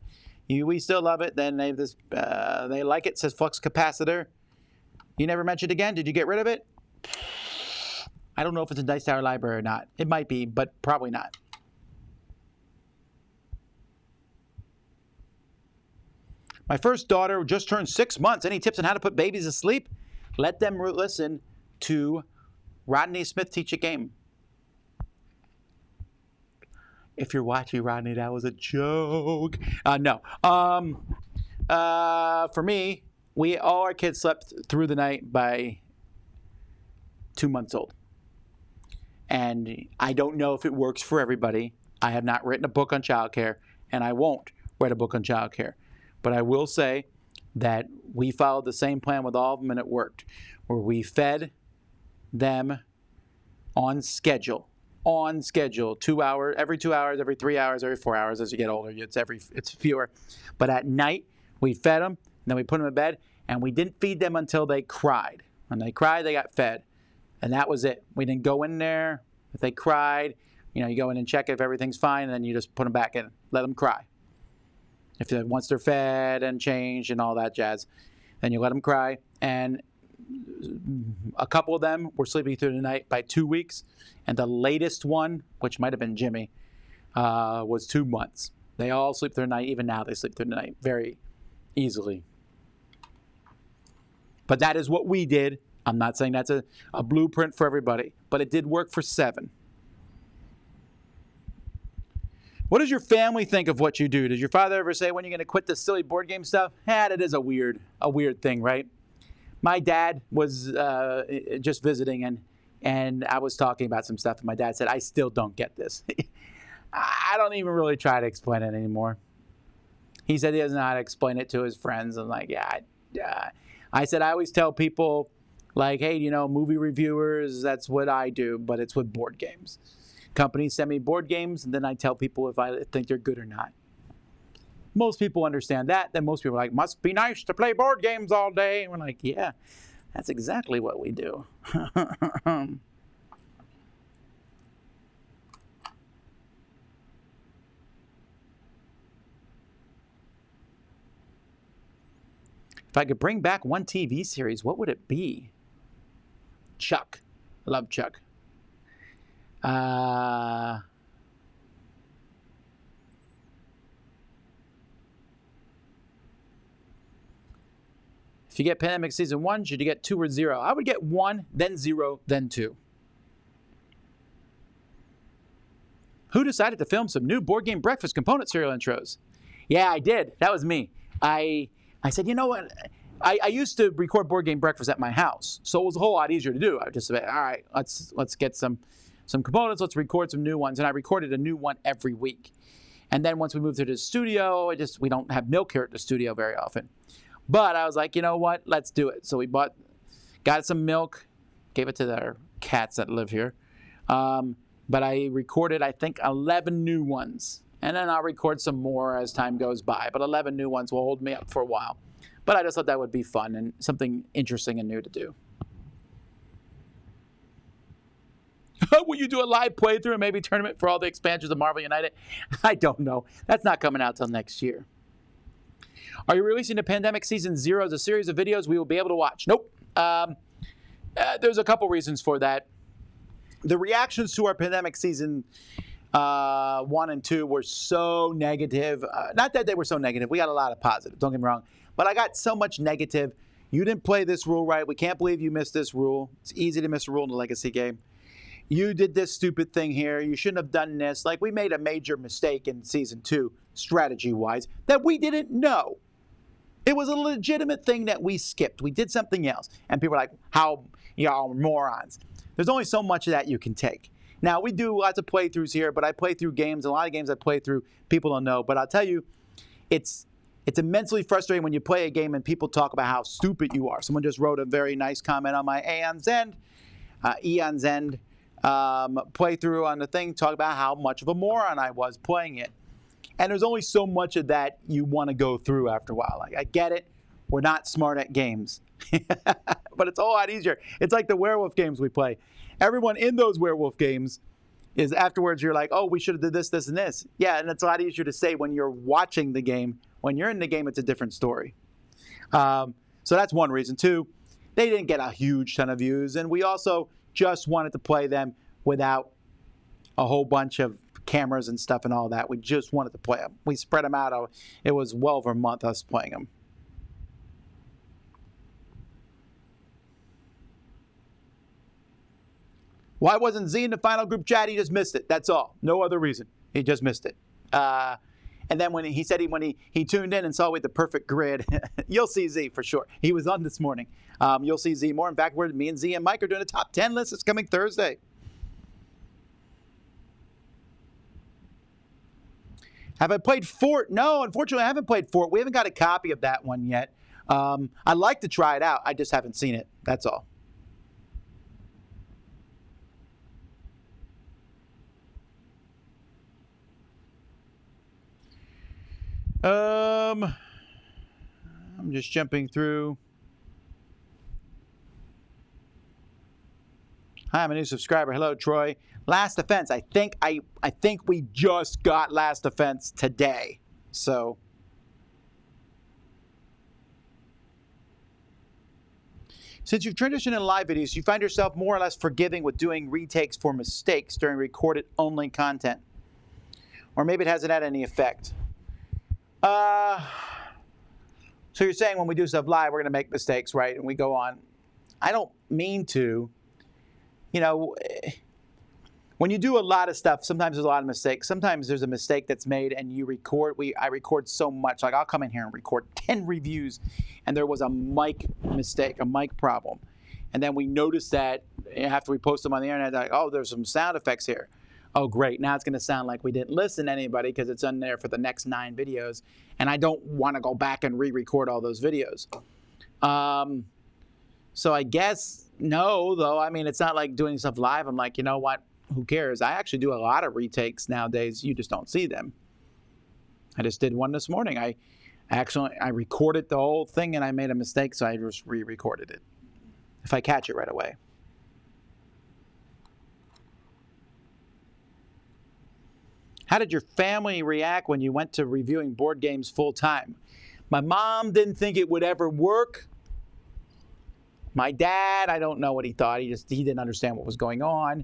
We still love it. Then they like it, says Flux Capacitor. You never mentioned again. Did you get rid of it? I don't know if it's in Dice Tower Library or not. It might be, but probably not. My first daughter just turned 6 months. Any tips on how to put babies to sleep? Let them listen to Rodney Smith teach a game. If you're watching, Rodney, that was a joke. No. For me, all our kids slept through the night by 2 months old. And I don't know if it works for everybody. I have not written a book on childcare, and I won't write a book on childcare. But I will say that we followed the same plan with all of them, and it worked, where we fed them on schedule. 2 hours, every 2 hours, every 3 hours, every 4 hours. As you get older, it's fewer. But at night, we fed them, and then we put them in bed, and we didn't feed them until they cried. When they cried, they got fed, and that was it. We didn't go in there. If they cried, you go in and check if everything's fine, and then you just put them back in, let them cry. Once they're fed and changed and all that jazz, then you let them cry. And a couple of them were sleeping through the night by 2 weeks. And the latest one, which might have been Jimmy, was 2 months. They all sleep through the night. Even now, they sleep through the night very easily. But that is what we did. I'm not saying that's a blueprint for everybody, but it did work for 7. What does your family think of what you do? Does your father ever say, when you're going to quit this silly board game stuff? That is a weird thing, right? My dad was just visiting, and I was talking about some stuff, and my dad said, I still don't get this. I don't even really try to explain it anymore. He said he doesn't know how to explain it to his friends. I'm like, I said, I always tell people, like, hey, movie reviewers, that's what I do, but it's with board games. Companies send me board games, and then I tell people if I think they're good or not. Most people understand that. Then most people are like, must be nice to play board games all day. And we're like, yeah, that's exactly what we do. If I could bring back one TV series, what would it be? Chuck. I love Chuck. If you get Pandemic Season 1, should you get 2 or 0? I would get 1, then 0, then 2. Who decided to film some new Board Game Breakfast component serial intros? Yeah, I did. That was me. I said, you know what? I used to record Board Game Breakfast at my house, so it was a whole lot easier to do. I would just say, all right, let's get some components, let's record some new ones. And I recorded a new one every week. And then once we moved to the studio, we don't have milk here at the studio very often. But I was like, you know what? Let's do it. So we got some milk, gave it to our cats that live here. But I recorded, I think, 11 new ones. And then I'll record some more as time goes by. But 11 new ones will hold me up for a while. But I just thought that would be fun and something interesting and new to do. Will you do a live playthrough and maybe tournament for all the expansions of Marvel United? I don't know. That's not coming out till next year. Are you releasing the Pandemic Season 0 as a series of videos we will be able to watch? Nope. There's a couple reasons for that. The reactions to our Pandemic Season 1 and 2 were so negative. Not that they were so negative. We got a lot of positive. Don't get me wrong. But I got so much negative. You didn't play this rule right. We can't believe you missed this rule. It's easy to miss a rule in a legacy game. You did this stupid thing here. You shouldn't have done this. Like, we made a major mistake in Season 2, strategy-wise, that we didn't know. It was a legitimate thing that we skipped. We did something else. And people are like, how y'all morons. There's only so much of that you can take. Now, we do lots of playthroughs here, but I play through games. A lot of games I play through, people don't know. But I'll tell you, it's immensely frustrating when you play a game and people talk about how stupid you are. Someone just wrote a very nice comment on my Eon's End playthrough on the thing, talk about how much of a moron I was playing it. And there's only so much of that you want to go through after a while. Like, I get it. We're not smart at games. But it's a whole lot easier. It's like the werewolf games we play. Everyone in those werewolf games is afterwards you're like, oh, we should have did this, this, and this. Yeah, and it's a lot easier to say when you're watching the game. When you're in the game, it's a different story. So that's one reason. Two, they didn't get a huge ton of views. And we also just wanted to play them without a whole bunch of cameras and stuff and all that. We just wanted to play them. We spread them out. It was well over a month us playing them. Why wasn't Z in the final group chat? He just missed it. That's all. No other reason. He just missed it. And then when he said when he tuned in and saw with the perfect grid, you'll see Z for sure. He was on this morning. You'll see Z more. In fact, me and Z and Mike are doing a top 10 list. It's coming Thursday. Have I played Fort? No, unfortunately, I haven't played Fort. We haven't got a copy of that one yet. I'd like to try it out. I just haven't seen it. That's all. I'm just jumping through. Hi, I'm a new subscriber. Hello, Troy. Last Defense. I think we just got Last Defense today. So since you've transitioned in live videos, you find yourself more or less forgiving with doing retakes for mistakes during recorded only content. Or maybe it hasn't had any effect. So you're saying when we do stuff live, we're going to make mistakes, right? And we go on. I don't mean to. You know, when you do a lot of stuff, sometimes there's a lot of mistakes. Sometimes there's a mistake that's made and you record. I record so much. Like, I'll come in here and record 10 reviews and there was a mic mistake, a mic problem. And then we notice that after we post them on the internet, like, oh, there's some sound effects here. Oh, great. Now it's going to sound like we didn't listen to anybody because it's in there for the next 9 videos. And I don't want to go back and re-record all those videos. So I guess no, though. I mean, it's not like doing stuff live. I'm like, you know what? Who cares? I actually do a lot of retakes nowadays. You just don't see them. I just did one this morning. I recorded the whole thing and I made a mistake, so I just re-recorded it. If I catch it right away. How did your family react when you went to reviewing board games full time? My mom didn't think it would ever work. My dad, I don't know what he thought. He didn't understand what was going on.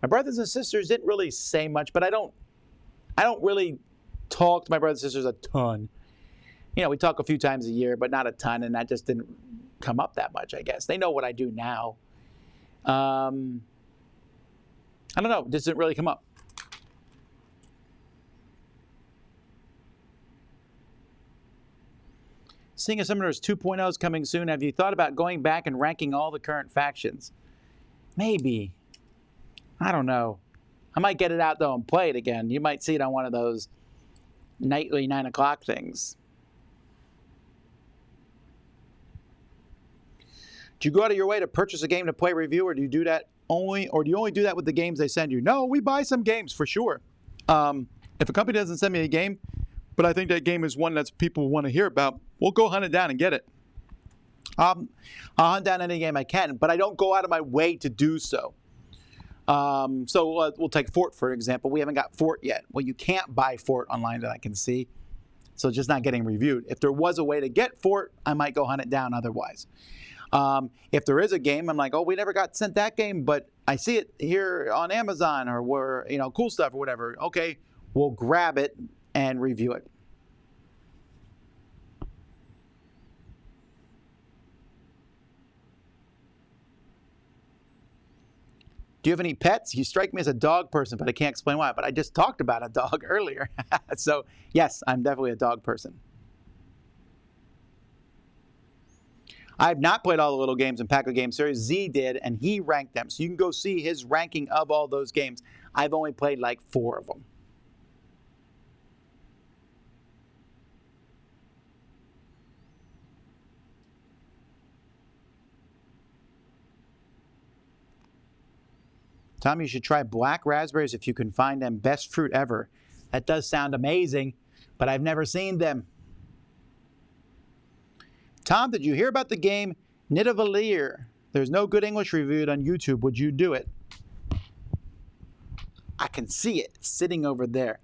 My brothers and sisters didn't really say much, but I don't really talk to my brothers and sisters a ton. You know, we talk a few times a year, but not a ton, and that just didn't come up that much, I guess. They know what I do now. I don't know. This didn't really come up. Seeing as Summoners 2.0 is coming soon, have you thought about going back and ranking all the current factions? Maybe. I don't know. I might get it out, though, and play it again. You might see it on one of those nightly 9 o'clock things. Do you go out of your way to purchase a game to play review, or do you do that only, or do you only do that with the games they send you? No, we buy some games for sure. If a company doesn't send me a game, but I think that game is one that people want to hear about, we'll go hunt it down and get it. I'll hunt down any game I can, but I don't go out of my way to do so. We'll take Fort, for example. We haven't got Fort yet. Well, you can't buy Fort online that I can see, so it's just not getting reviewed. If there was a way to get Fort, I might go hunt it down otherwise. If there is a game, I'm like, oh, we never got sent that game, but I see it here on Amazon or where, cool stuff or whatever. Okay, we'll grab it and review it. Do you have any pets? You strike me as a dog person, but I can't explain why. But I just talked about a dog earlier. So, yes, I'm definitely a dog person. I have not played all the little games in Pack of Game Series. Z did, and he ranked them. So you can go see his ranking of all those games. I've only played like 4 of them. Tom, you should try black raspberries if you can find them. Best fruit ever. That does sound amazing, but I've never seen them. Tom, did you hear about the game Nidavellir? There's no good English reviewed on YouTube. Would you do it? I can see it sitting over there.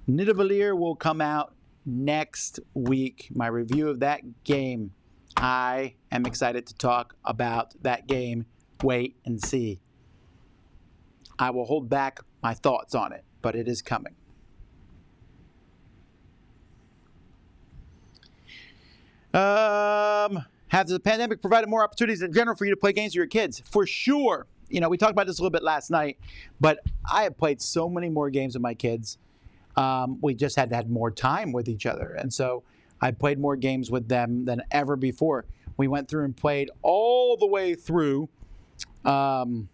Nidavellir will come out next week. My review of that game. I am excited to talk about that game. Wait and see. I will hold back my thoughts on it, but it is coming. Has the pandemic provided more opportunities in general for you to play games with your kids? For sure. We talked about this a little bit last night, but I have played so many more games with my kids. We just had more time with each other. And so I played more games with them than ever before. We went through and played all the way through Rise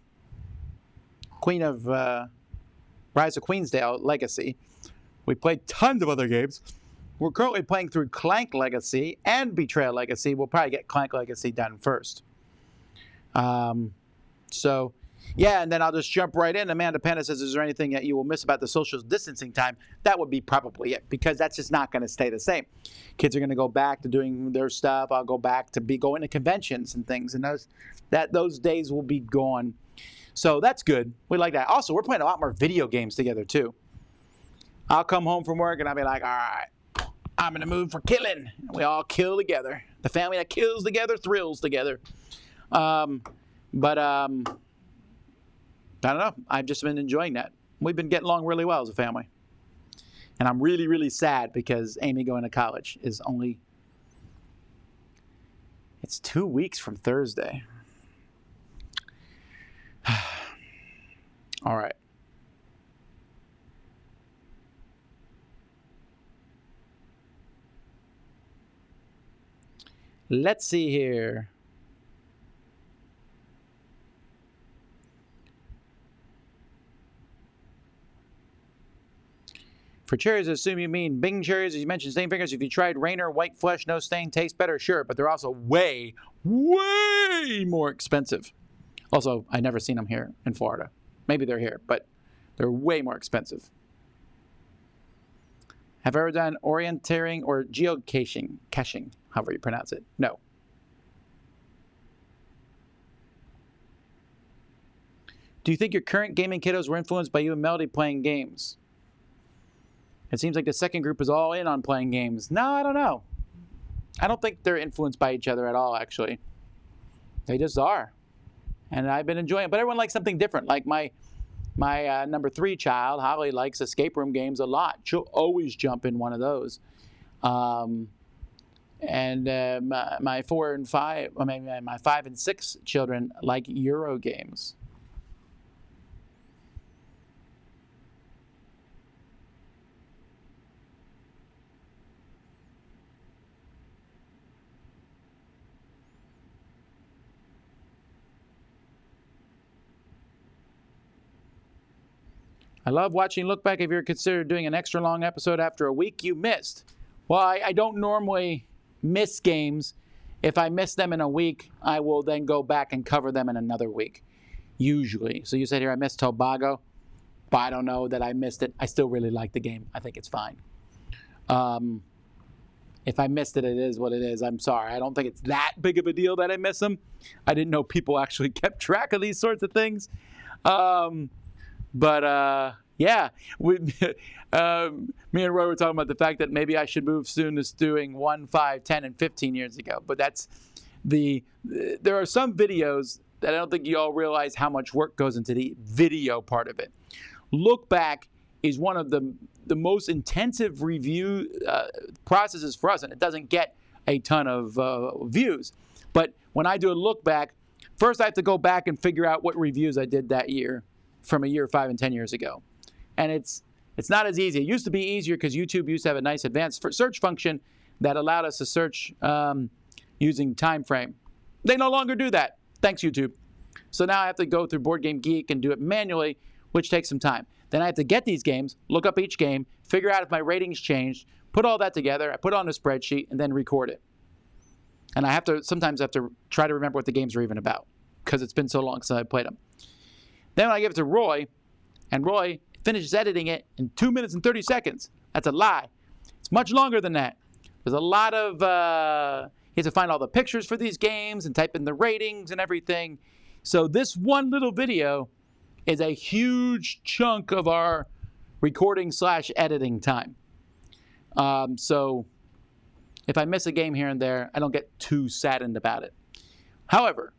of Queensdale Legacy. We played tons of other games. We're currently playing through Clank Legacy and Betrayal Legacy. We'll probably get Clank Legacy done first. Yeah, and then I'll just jump right in. Amanda Pena says, is there anything that you will miss about the social distancing time? That would be probably it, because that's just not going to stay the same. Kids are going to go back to doing their stuff. I'll go back to going to conventions and things, and those days will be gone. So that's good. We like that. Also, we're playing a lot more video games together, too. I'll come home from work, and I'll be like, all right, I'm in the mood for killing. We all kill together. The family that kills together thrills together. I don't know. I've just been enjoying that. We've been getting along really well as a family. And I'm really, really sad because Amy going to college is it's 2 weeks from Thursday. All right. Let's see here. For cherries, I assume you mean Bing cherries. As you mentioned, stain fingers. If you tried Rainer, white flesh, no stain, taste better, sure. But they're also way, way more expensive. Also, I've never seen them here in Florida. Maybe they're here, but they're way more expensive. Have I ever done orienteering or geocaching, however you pronounce it? No. Do you think your current gaming kiddos were influenced by you and Melody playing games? It seems like the second group is all in on playing games. No, I don't know. I don't think they're influenced by each other at all, actually. They just are. And I've been enjoying it. But everyone likes something different. Like my number 3 child, Holly, likes escape room games a lot. She'll always jump in one of those. My 4 and 5, my 5 and 6 children like Euro games. I love watching Look Back. If you're considered doing an extra long episode after a week you missed. Well, I don't normally miss games. If I miss them in a week, I will then go back and cover them in another week. usually. So you said here I missed Tobago, but I don't know that I missed it. I still really like the game. I think it's fine. If I missed it, it is what it is. I'm sorry. I don't think it's that big of a deal that I miss them. I didn't know people actually kept track of these sorts of things. Yeah, me and Roy were talking about the fact that maybe I should move soon to doing 1, 5, 10, and 15 years ago. But there are some videos that I don't think you all realize how much work goes into the video part of it. Look back is one of the most intensive review processes for us, and it doesn't get a ton of views. But when I do a look back, first I have to go back and figure out what reviews I did that year from a year 5 and 10 years ago. And it's not as easy. It used to be easier because YouTube used to have a nice advanced search function that allowed us to search using time frame. They no longer do that. Thanks, YouTube. So now I have to go through Board Game Geek and do it manually, which takes some time. Then I have to get these games, look up each game, figure out if my ratings changed, put all that together, I put it on a spreadsheet, and then record it. And I sometimes have to try to remember what the games are even about because it's been so long since I played them. Then when I give it to Roy, and Roy finishes editing it in 2 minutes and 30 seconds. That's a lie. It's much longer than that. There's a lot of, he has to find all the pictures for these games and type in the ratings and everything. So this one little video is a huge chunk of our recording/editing time. So if I miss a game here and there, I don't get too saddened about it. However,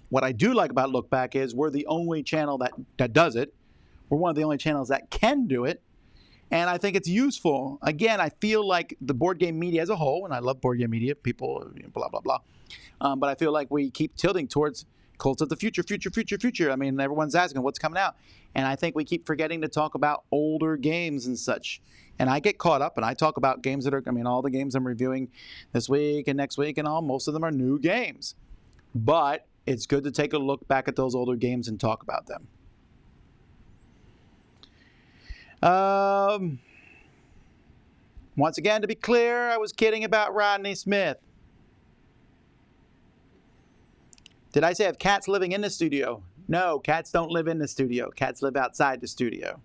what I do like about Look Back is we're the only channel that does it. We're one of the only channels that can do it. And I think it's useful. Again, I feel like the board game media as a whole, and I love board game media, people, blah, blah, blah. But I feel like we keep tilting towards Cults of the Future, future. I mean, everyone's asking what's coming out. And I think we keep forgetting to talk about older games and such. And I get caught up and I talk about games that are, all the games I'm reviewing this week and next week and all, most of them are new games. But it's good to take a look back at those older games and talk about them. Once again, to be clear, I was kidding about Rodney Smith. Did I say I have cats living in the studio? No, cats don't live in the studio. Cats live outside the studio.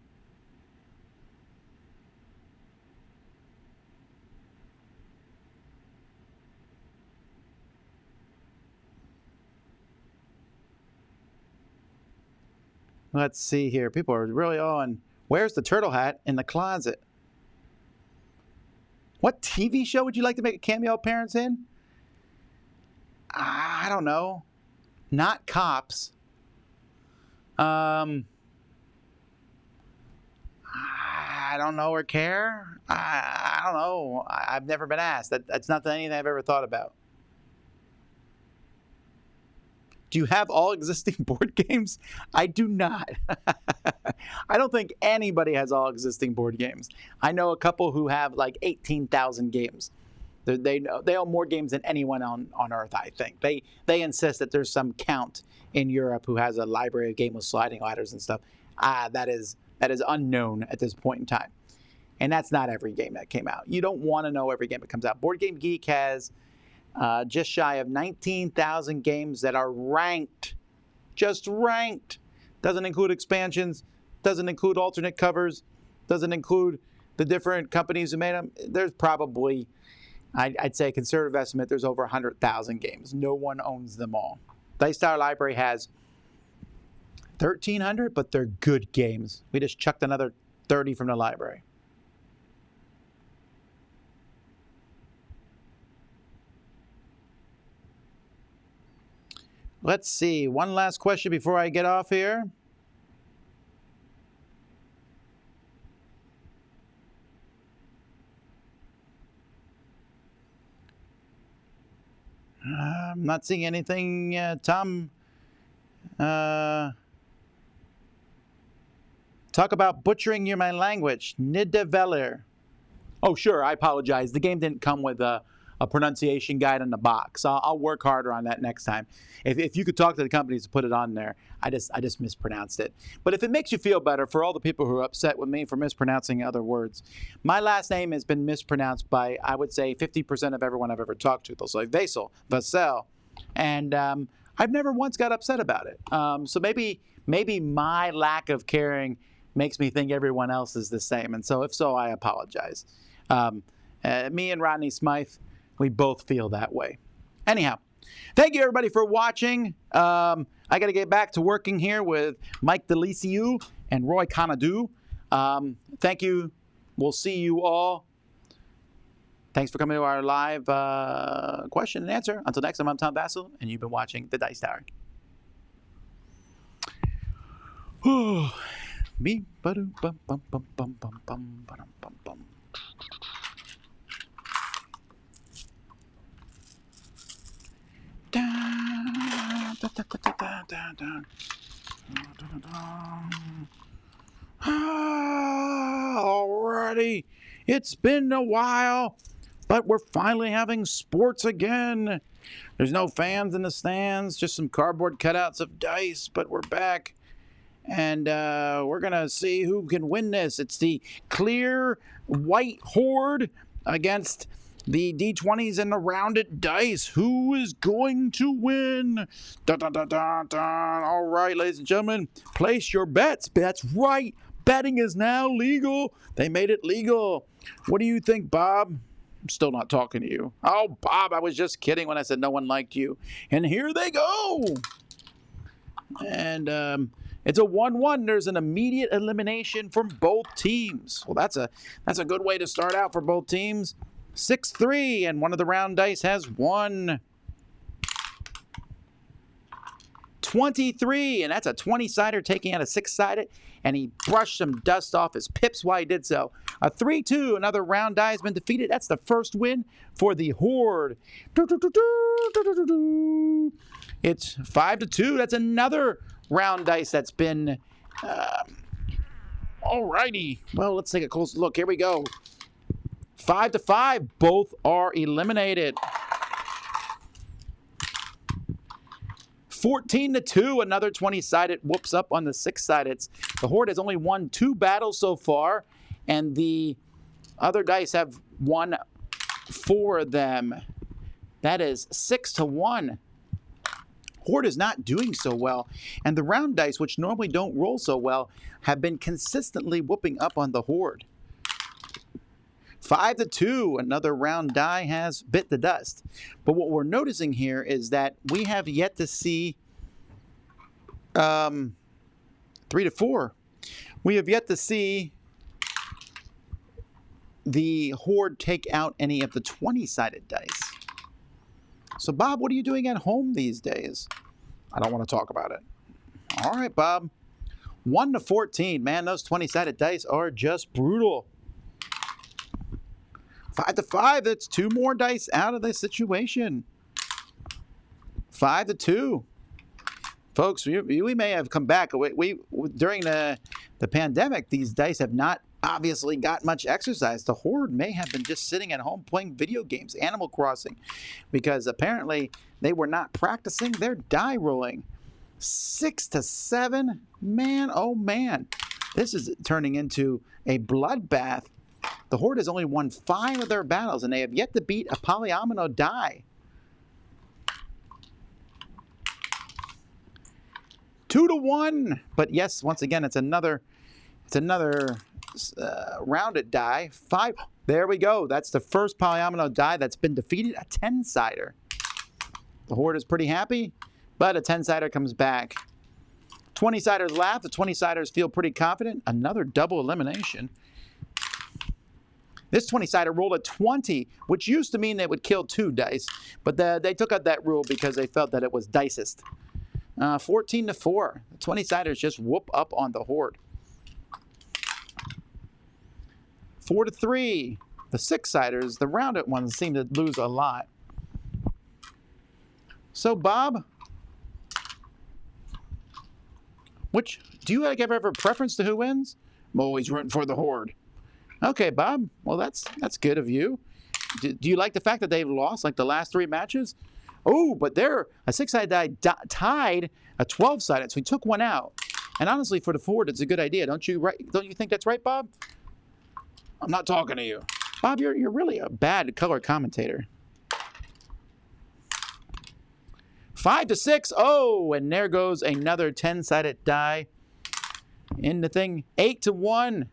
Let's see here. People are really on. Where's the turtle hat in the closet? What TV show would you like to make a cameo appearance in? I don't know. Not Cops. I don't know or care. I don't know. I've never been asked. That's not anything I've ever thought about. Do you have all existing board games? I do not. I don't think anybody has all existing board games. I know a couple who have like 18,000 games. They own more games than anyone on Earth, I think. They insist that there's some count in Europe who has a library of games with sliding ladders and stuff. That is unknown at this point in time. And that's not every game that came out. You don't want to know every game that comes out. Board Game Geek has just shy of 19,000 games that are ranked. Just ranked. Doesn't include expansions. Doesn't include alternate covers. Doesn't include the different companies who made them. There's probably, I'd say a conservative estimate, there's over 100,000 games. No one owns them all. Dice Tower Library has 1,300, but they're good games. We just chucked another 30 from the library. Let's see. One last question before I get off here. I'm not seeing anything. Tom, talk about butchering my language. Nidaveller. Oh, sure. I apologize. The game didn't come with a pronunciation guide in the box. I'll work harder on that next time. If you could talk to the companies to put it on there, I just mispronounced it. But if it makes you feel better, for all the people who are upset with me for mispronouncing other words, my last name has been mispronounced by, I would say, 50% of everyone I've ever talked to. They'll say Vasel, and I I've never once got upset about it. So maybe my lack of caring makes me think everyone else is the same. And so if so, I apologize. Me and Rodney Smythe, we both feel that way. Anyhow, thank you everybody for watching. I got to get back to working here with Mike Deliciou and Roy Conadou. Thank you. We'll see you all. Thanks for coming to our live question and answer. Until next time, I'm Tom Vasel, and you've been watching The Dice Tower. Me, bum bum bum bum bum bum bum bum bum. Alrighty, it's been a while, but we're finally having sports again. There's no fans in the stands, just some cardboard cutouts of dice, but we're back. And we're going to see who can win this. It's the clear white horde against the D20s and the rounded dice. Who is going to win? Dun, dun, dun, dun, dun. All right, ladies and gentlemen, place your bets. That's right. Betting is now legal. They made it legal. What do you think, Bob? I'm still not talking to you. Oh, Bob, I was just kidding when I said no one liked you. And here they go. And it's a 1-1. There's an immediate elimination from both teams. Well, that's a good way to start out for both teams. 6-3, and one of the round dice has won. 23, and that's a 20-sider taking out a 6-sided, and he brushed some dust off his pips while he did so. A 3-2, another round die has been defeated. That's the first win for the Horde. It's 5-2. That's another round dice that's been... Alrighty. Well, let's take a close look. Here we go. 5-5. Both are eliminated. 14-2. Another 20-sided whoops up on the 6-sided. The Horde has only won 2 battles so far, and the other dice have won 4 of them. That is 6-1. Horde is not doing so well, and the round dice, which normally don't roll so well, have been consistently whooping up on the Horde. 5-2, another round die has bit the dust. But what we're noticing here is that we have yet to see 3-4. We have yet to see the Horde take out any of the 20-sided dice. So, Bob, what are you doing at home these days? I don't want to talk about it. All right, Bob. 1-14. Man, those 20-sided dice are just brutal. 5-5. That's 2 more dice out of the situation. 5-2. Folks, we may have come back. During the pandemic, these dice have not obviously got much exercise. The Horde may have been just sitting at home playing video games, Animal Crossing, because apparently they were not practicing their die rolling. 6-7. Man, oh man. This is turning into a bloodbath. The Horde has only won 5 of their battles, and they have yet to beat a polyomino die. 2-1. But yes, once again, it's another rounded die. 5. There we go. That's the first polyomino die that's been defeated. A 10-sider. The Horde is pretty happy, but a 10-sider comes back. 20-siders laugh. The 20-siders feel pretty confident. Another double elimination. This 20-sider rolled a 20, which used to mean they would kill 2 dice, but they took out that rule because they felt that it was dicest. 14-4. The 20-siders just whoop up on the Horde. 4-3. The 6-siders, the rounded ones, seem to lose a lot. So, Bob, do you have a preference to who wins? I'm always rooting for the Horde. Okay, Bob. Well, that's good of you. Do you like the fact that they've lost like the last 3 matches? Oh, but a 6-sided die tied a 12-sided, so he took one out. And honestly, for the Horde, it's a good idea. Don't you think that's right, Bob? I'm not talking to you. Bob, you're really a bad color commentator. 5 to 6. Oh, and there goes another 10-sided die in the thing. 8 to 1.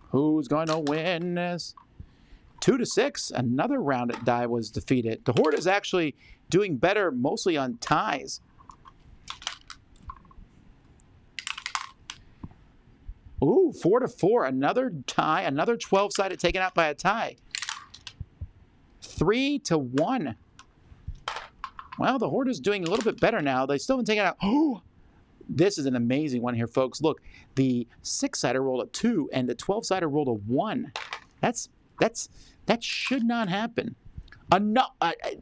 Who's going to win this? 2 to 6. Another rounded die was defeated. The Horde is actually doing better mostly on ties. Ooh, 4 to 4. Another tie. Another 12-sided taken out by a tie. 3 to 1. Well, the Horde is doing a little bit better now. They still haven't taken out. Oh, this is an amazing one here, folks. Look, the 6-sider rolled a 2 and the 12-sider rolled a 1. That should not happen.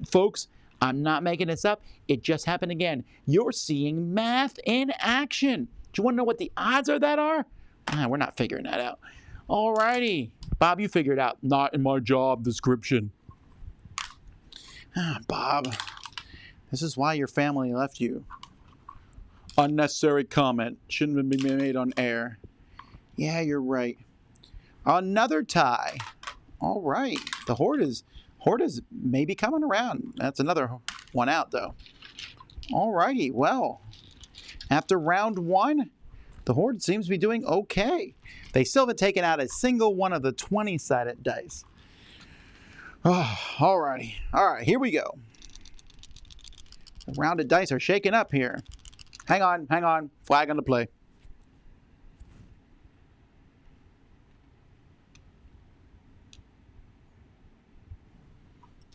Folks, I'm not making this up. It just happened again. You're seeing math in action. Do you want to know what the odds are that are? We're not figuring that out. All righty. Bob, you figured it out. Not in my job description. Bob, this is why your family left you. Unnecessary comment. Shouldn't have been made on air. Yeah, you're right. Another tie. All right. The Horde is maybe coming around. That's another one out, though. All righty. Well, after round 1, the Horde seems to be doing okay. They still haven't taken out a single one of the 20-sided dice. Oh, all righty. All right, here we go. The rounded dice are shaking up here. Hang on. Flag on the play.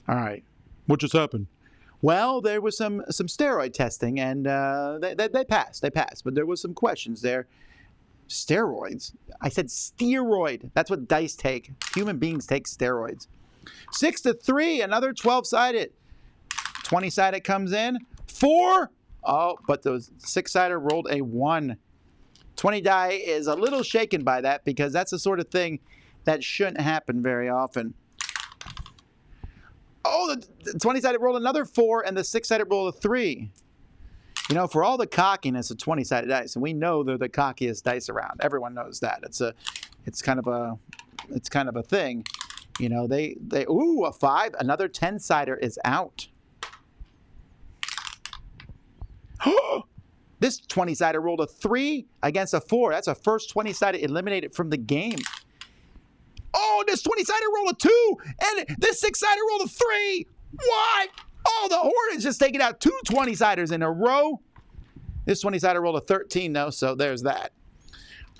All right. What just happened? Well, there was some steroid testing, and they passed. They passed, but there was some questions there. Steroids? I said steroid. That's what dice take. Human beings take steroids. 6 to 3, another 12-sided. 20-sided comes in. 4. Oh, but the 6-sider rolled a 1. 20 die is a little shaken by that because that's the sort of thing that shouldn't happen very often. Oh, the 20-sided rolled another 4, and the 6-sided rolled a 3. You know, for all the cockiness of 20-sided dice, and we know they're the cockiest dice around. Everyone knows that. It's kind of a thing. You know, ooh, a 5. Another 10-sider is out. This 20-sider rolled a 3 against a 4. That's a first 20-sided eliminated from the game. Oh, this 20-sider rolled a 2, and this 6-sider rolled a 3. What? Oh, the Horde is just taking out 2 20-siders in a row. This 20-sider rolled a 13, though, so there's that.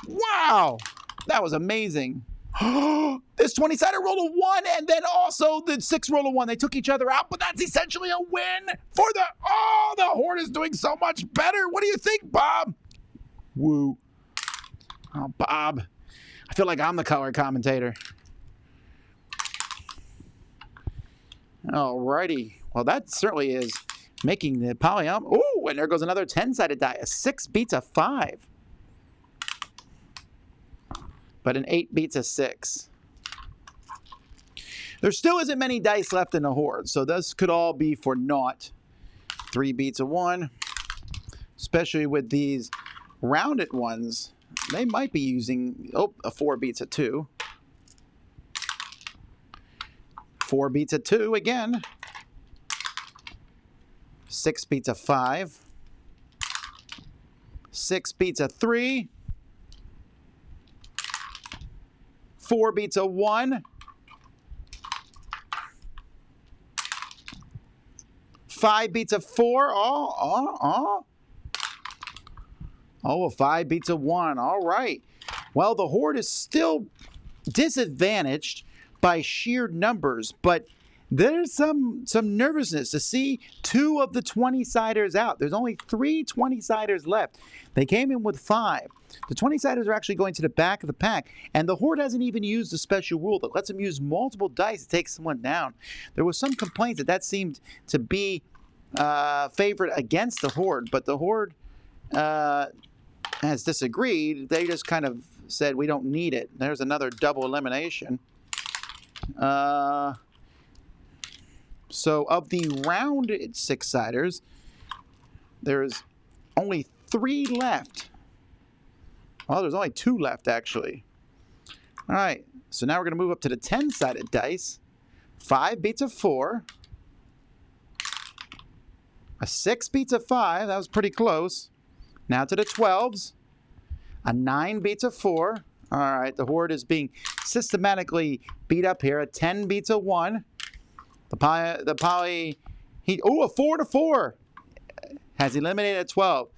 Wow, that was amazing. This 20-sider rolled a 1, and then also the 6 rolled a 1. They took each other out, but that's essentially a win for the... Oh, the Horde is doing so much better. What do you think, Bob? Woo. Oh, Bob. I feel like I'm the color commentator. All righty. Well, that certainly is making the polyom. Oh, and there goes another 10-sided die. A 6 beats a 5. But an 8 beats a 6. There still isn't many dice left in the Horde, so this could all be for naught. 3 beats a 1. Especially with these rounded ones. They might be using... Oh, a 4 beats a 2. 4 beats a 2 again. 6 beats a 5. 6 beats a 3. 4 beats a 1. 5 beats a 4. Oh, a 5 beats a 1. All right. Well, the Horde is still disadvantaged by sheer numbers, but there's some nervousness to see 2 of the 20-siders out. There's only 3 20-siders left. They came in with 5. The 20-siders are actually going to the back of the pack, and the Horde hasn't even used a special rule that lets them use multiple dice to take someone down. There was some complaints that seemed to be favored against the Horde, but the Horde has disagreed. They just kind of said, we don't need it. There's another double elimination. So of the rounded 6-siders, there's only 3 left. Well, there's only 2 left, actually. All right, so now we're going to move up to the 10-sided dice. 5 beats a 4. A 6 beats a 5. That was pretty close. Now to the 12s. A 9 beats a 4. All right, the horde is being systematically beat up here. A 10 beats a 1. A 4 to 4 has eliminated a 12.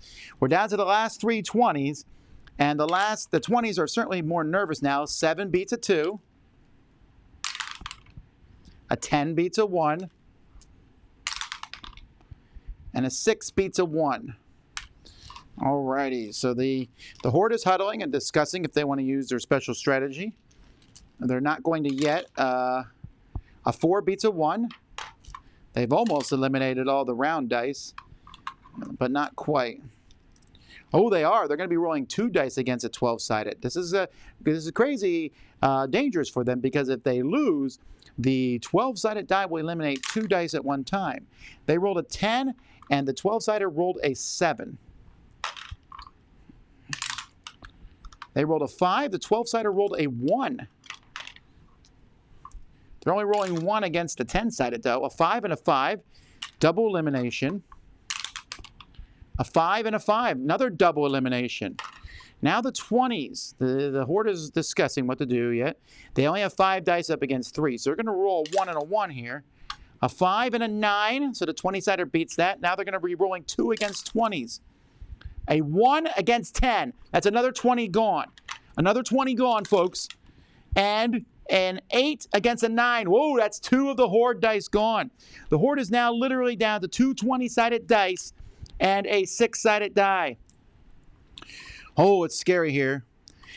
We're down to the last 3 20s, and the 20s are certainly more nervous now. 7 beats a 2. A 10 beats a 1. And a 6 beats a 1. Alrighty, so the horde is huddling and discussing if they want to use their special strategy. They're not going to yet. A 4 beats a 1. They've almost eliminated all the round dice, but not quite. Oh, they are. They're going to be rolling 2 dice against a 12-sided. This is crazy dangerous for them, because if they lose, the 12-sided die will eliminate 2 dice at one time. They rolled a 10, and the 12-sided rolled a 7. They rolled a 5. The 12-sided rolled a 1. They're only rolling 1 against the 10-sided, though. A 5 and a 5. Double elimination. A 5 and a 5. Another double elimination. Now the 20s. The horde is discussing what to do yet. They only have 5 dice up against 3. So they're going to roll a 1 and a 1 here. A 5 and a 9. So the 20-sided beats that. Now they're going to be rolling 2 against 20s. A 1 against 10. That's another 20 gone. Another 20 gone, folks. And an 8 against a 9. Whoa, that's 2 of the horde dice gone. The horde is now literally down to 2 20-sided dice and a 6-sided die. Oh, it's scary here.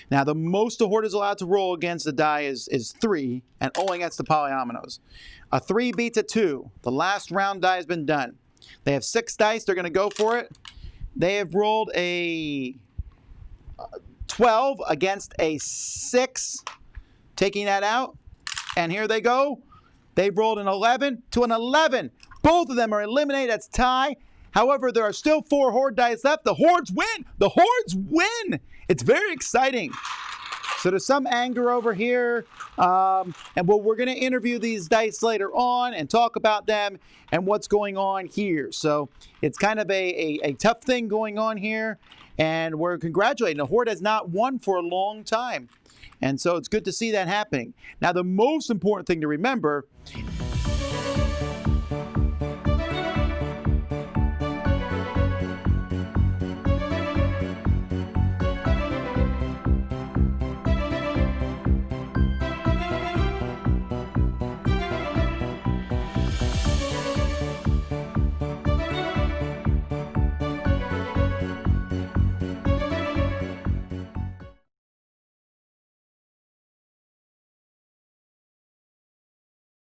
Now, the most the horde is allowed to roll against the die is 3, and only against the polyominoes. A 3 beats a 2. The last round die has been done. They have 6 dice. They're going to go for it. They have rolled a 12 against a 6, taking that out. And here they go. They've rolled an 11 to an 11. Both of them are eliminated. That's tie. However, there are still 4 horde dice left. The hordes win. The hordes win. It's very exciting. So there's some anger over here. And we're going to interview these dice later on and talk about them and what's going on here. So it's kind of a tough thing going on here. And we're congratulating. The horde has not won for a long time. And so it's good to see that happening. Now, the most important thing to remember